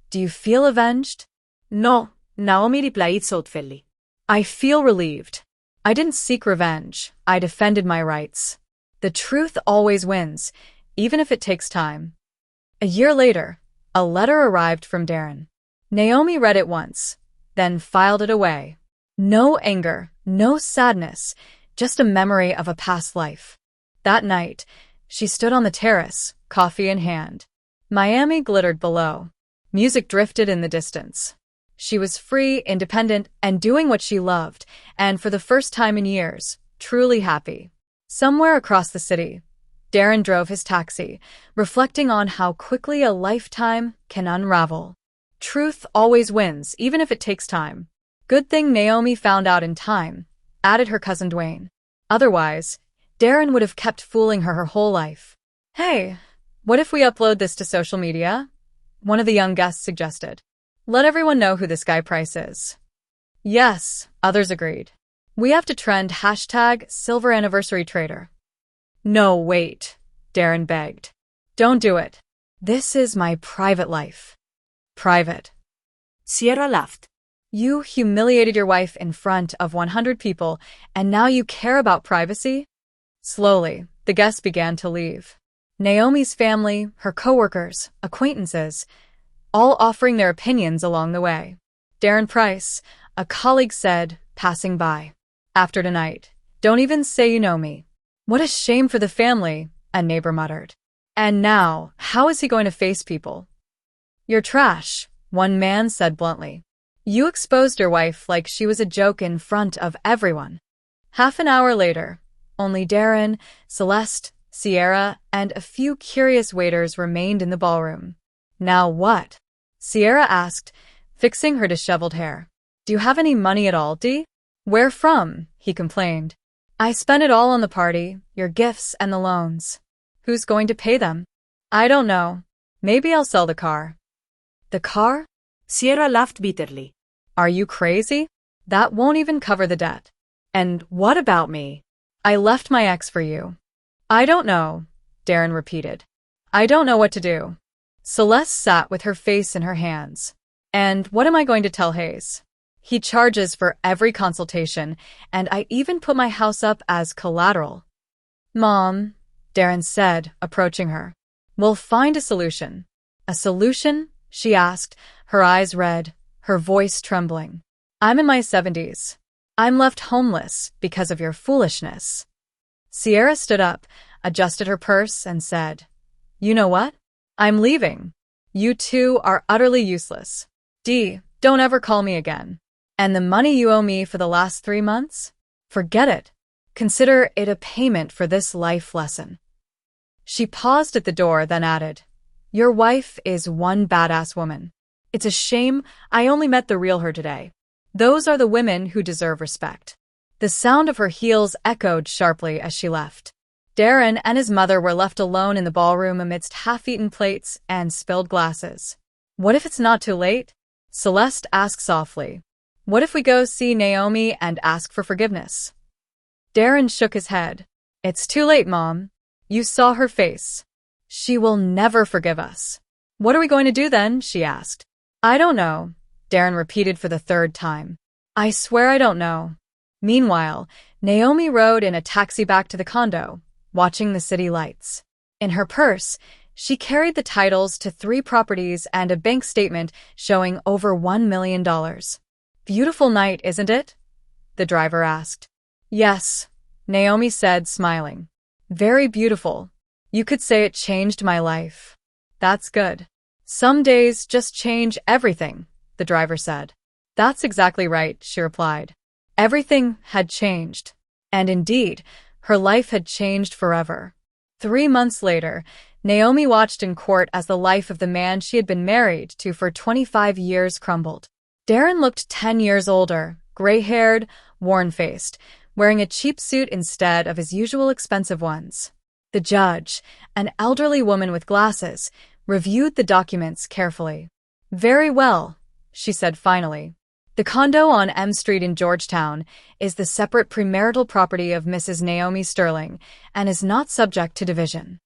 Do you feel avenged? No, Naomi replied thoughtfully. I feel relieved. I didn't seek revenge. I defended my rights. The truth always wins, even if it takes time. A year later, a letter arrived from Darren. Naomi read it once, then filed it away. No anger, no sadness, just a memory of a past life. That night, she stood on the terrace, coffee in hand. Miami glittered below. Music drifted in the distance. She was free, independent, and doing what she loved, and for the first time in years, truly happy. Somewhere across the city, Darren drove his taxi, reflecting on how quickly a lifetime can unravel. Truth always wins, even if it takes time. Good thing Naomi found out in time, added her cousin Dwayne. Otherwise, Darren would have kept fooling her whole life. Hey, what if we upload this to social media? One of the young guests suggested. Let everyone know who this guy Price is. Yes, others agreed. We have to trend #SilverAnniversaryTrader. No, wait, Darren begged. Don't do it. This is my private life. Private. Sierra laughed. You humiliated your wife in front of 100 people, and now you care about privacy? Slowly, the guests began to leave. Naomi's family, her coworkers, acquaintances, all offering their opinions along the way. Darren Price, a colleague said, passing by. After tonight, don't even say you know me. What a shame for the family, a neighbor muttered. And now, how is he going to face people? You're trash, one man said bluntly. You exposed your wife like she was a joke in front of everyone. Half an hour later, only Darren, Celeste, Sierra, and a few curious waiters remained in the ballroom. Now what? Sierra asked, fixing her disheveled hair. Do you have any money at all, Dee? Where from? He complained. I spent it all on the party, your gifts and the loans. Who's going to pay them? I don't know. Maybe I'll sell the car. The car? Sierra laughed bitterly. Are you crazy? That won't even cover the debt. And what about me? I left my ex for you. I don't know, Darren repeated. I don't know what to do. Celeste sat with her face in her hands. And what am I going to tell Hayes? He charges for every consultation, and I even put my house up as collateral. Mom, Darren said, approaching her. We'll find a solution. A solution? She asked, her eyes red, her voice trembling. I'm in my 70s. I'm left homeless because of your foolishness. Sierra stood up, adjusted her purse, and said, You know what? I'm leaving. You two are utterly useless. Dee, don't ever call me again. And the money you owe me for the last 3 months? Forget it. Consider it a payment for this life lesson. She paused at the door, then added, Your wife is one badass woman. It's a shame I only met the real her today. Those are the women who deserve respect. The sound of her heels echoed sharply as she left. Darren and his mother were left alone in the ballroom amidst half-eaten plates and spilled glasses. What if it's not too late? Celeste asked softly. What if we go see Naomi and ask for forgiveness? Darren shook his head. It's too late, Mom. You saw her face. She will never forgive us. What are we going to do then? She asked. I don't know, Darren repeated for the 3rd time. I swear I don't know. Meanwhile, Naomi rode in a taxi back to the condo, watching the city lights. In her purse, she carried the titles to 3 properties and a bank statement showing over $1 million. Beautiful night, isn't it? The driver asked. Yes, Naomi said, smiling. Very beautiful. You could say it changed my life. That's good. Some days just change everything, the driver said. That's exactly right, she replied. Everything had changed. And indeed, her life had changed forever. 3 months later, Naomi watched in court as the life of the man she had been married to for 25 years crumbled. Darren looked 10 years older, gray-haired, worn-faced, wearing a cheap suit instead of his usual expensive ones. The judge, an elderly woman with glasses, reviewed the documents carefully. Very well, she said finally. The condo on M Street in Georgetown is the separate premarital property of Mrs. Naomi Sterling and is not subject to division.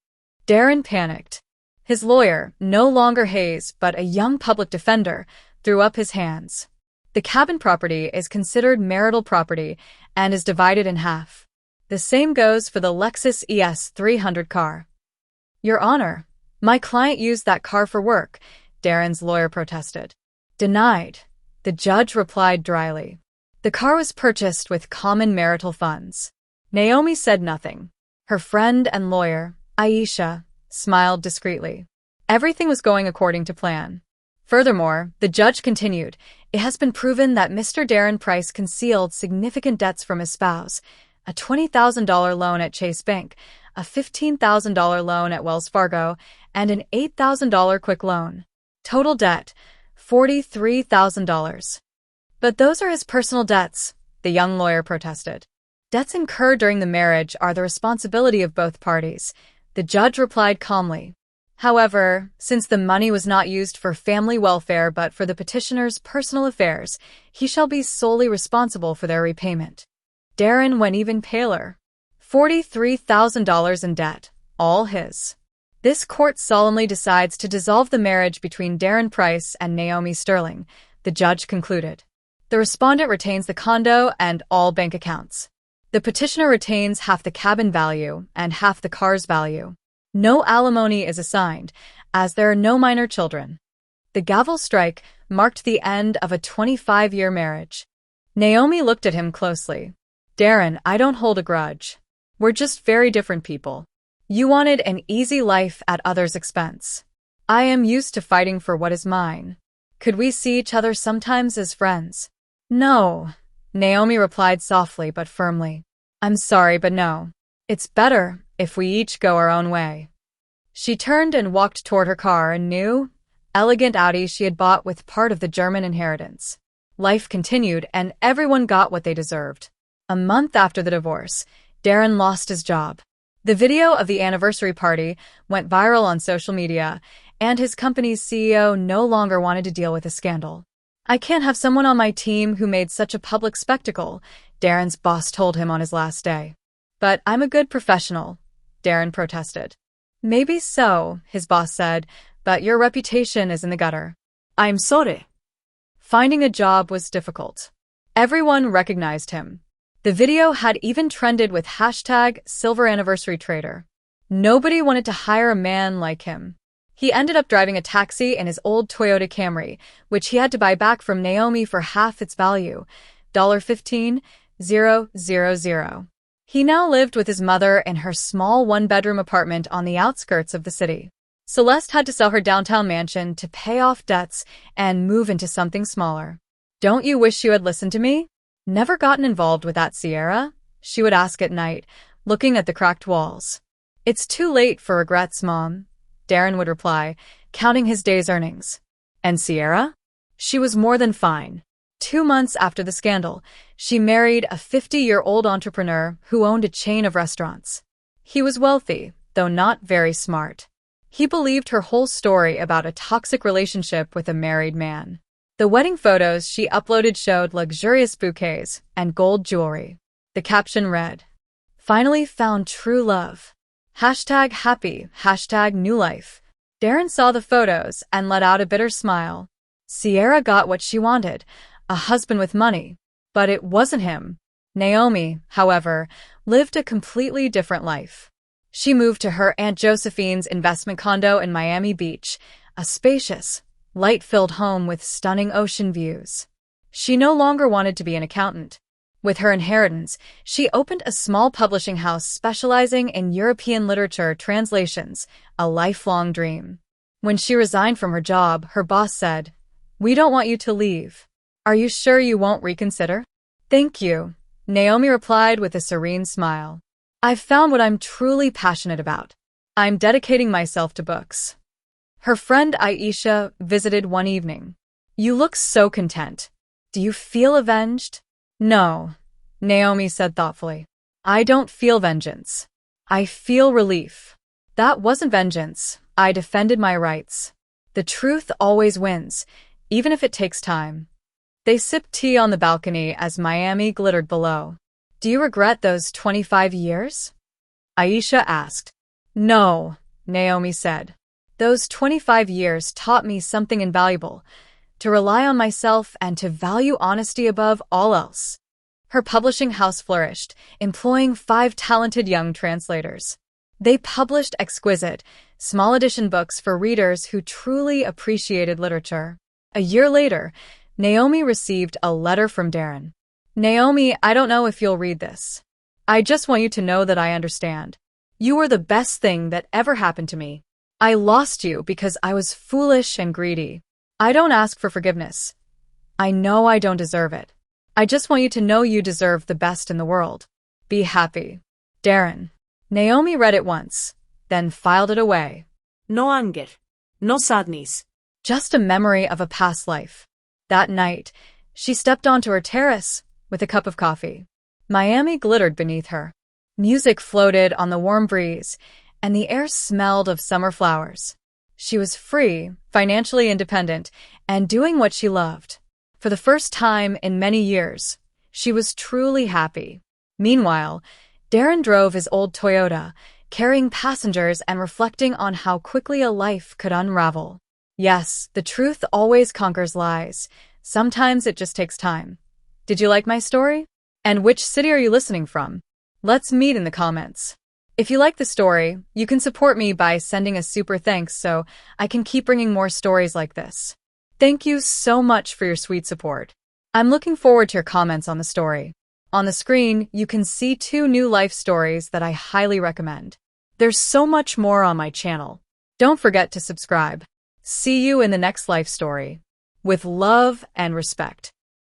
Darren panicked. His lawyer, no longer Hayes but a young public defender, threw up his hands. The cabin property is considered marital property and is divided in half. The same goes for the Lexus ES 300 car. Your Honor, my client used that car for work, Darren's lawyer protested. Denied, the judge replied dryly. The car was purchased with common marital funds. Naomi said nothing. Her friend and lawyer, Aisha, smiled discreetly. Everything was going according to plan. Furthermore, the judge continued, it has been proven that Mr. Darren Price concealed significant debts from his spouse, a $20,000 loan at Chase Bank, a $15,000 loan at Wells Fargo, and an $8,000 quick loan. Total debt, $43,000. But those are his personal debts, the young lawyer protested. Debts incurred during the marriage are the responsibility of both parties, the judge replied calmly. However, since the money was not used for family welfare but for the petitioner's personal affairs, he shall be solely responsible for their repayment. Darren went even paler. $43,000 in debt, all his. This court solemnly decides to dissolve the marriage between Darren Price and Naomi Sterling, the judge concluded. The respondent retains the condo and all bank accounts. The petitioner retains half the cabin value and half the car's value. No alimony is assigned, as there are no minor children. The gavel strike marked the end of a 25-year marriage. Naomi looked at him closely. Darren, I don't hold a grudge. We're just very different people. You wanted an easy life at others' expense. I am used to fighting for what is mine. Could we see each other sometimes as friends? No, Naomi replied softly but firmly. I'm sorry, but no. It's better if we each go our own way. She turned and walked toward her car, a new, elegant Audi she had bought with part of the German inheritance. Life continued, and everyone got what they deserved. A month after the divorce, Darren lost his job. The video of the anniversary party went viral on social media, and his company's CEO no longer wanted to deal with the scandal. I can't have someone on my team who made such a public spectacle, Darren's boss told him on his last day. But I'm a good professional, Darren protested. Maybe so, his boss said, but your reputation is in the gutter. I'm sorry. Finding a job was difficult. Everyone recognized him. The video had even trended with #SilverAnniversaryTrader. Nobody wanted to hire a man like him. He ended up driving a taxi in his old Toyota Camry, which he had to buy back from Naomi for half its value, $15,000. He now lived with his mother in her small one-bedroom apartment on the outskirts of the city. Celeste had to sell her downtown mansion to pay off debts and move into something smaller. Don't you wish you had listened to me? Never gotten involved with that, Sierra? She would ask at night, looking at the cracked walls. It's too late for regrets, Mom, Darren would reply, counting his day's earnings. And Sierra? She was more than fine. 2 months after the scandal, she married a 50-year-old entrepreneur who owned a chain of restaurants. He was wealthy, though not very smart. He believed her whole story about a toxic relationship with a married man. The wedding photos she uploaded showed luxurious bouquets and gold jewelry. The caption read, "Finally found true love. #happy, #new life." Darren saw the photos and let out a bitter smile. Sierra got what she wanted, a husband with money. But it wasn't him. Naomi, however, lived a completely different life. She moved to her Aunt Josephine's investment condo in Miami Beach, a spacious, light-filled home with stunning ocean views. She no longer wanted to be an accountant. With her inheritance, she opened a small publishing house specializing in European literature translations, a lifelong dream. When she resigned from her job, her boss said, "We don't want you to leave. Are you sure you won't reconsider?" "Thank you," Naomi replied with a serene smile. "I've found what I'm truly passionate about. I'm dedicating myself to books." Her friend Aisha visited one evening. "You look so content. Do you feel avenged?" "No," Naomi said thoughtfully. "I don't feel vengeance. I feel relief. That wasn't vengeance. I defended my rights. The truth always wins, even if it takes time." They sipped tea on the balcony as Miami glittered below. "Do you regret those 25 years?" Aisha asked. "No," Naomi said. "Those 25 years taught me something invaluable, to rely on myself and to value honesty above all else." Her publishing house flourished, employing 5 talented young translators. They published exquisite, small edition books for readers who truly appreciated literature. A year later, Naomi received a letter from Darren. "Naomi, I don't know if you'll read this. I just want you to know that I understand. You were the best thing that ever happened to me. I lost you because I was foolish and greedy. I don't ask for forgiveness. I know I don't deserve it. I just want you to know you deserve the best in the world. Be happy. Darren." Naomi read it once, then filed it away. No anger. No sadness. Just a memory of a past life. That night, she stepped onto her terrace with a cup of coffee. Miami glittered beneath her. Music floated on the warm breeze, and the air smelled of summer flowers. She was free, financially independent, and doing what she loved. For the first time in many years, she was truly happy. Meanwhile, Darren drove his old Toyota, carrying passengers and reflecting on how quickly a life could unravel. Yes, the truth always conquers lies. Sometimes it just takes time. Did you like my story? And which city are you listening from? Let's meet in the comments. If you like the story, you can support me by sending a super thanks so I can keep bringing more stories like this. Thank you so much for your sweet support. I'm looking forward to your comments on the story. On the screen, you can see 2 new life stories that I highly recommend. There's so much more on my channel. Don't forget to subscribe. See you in the next life story. With love and respect.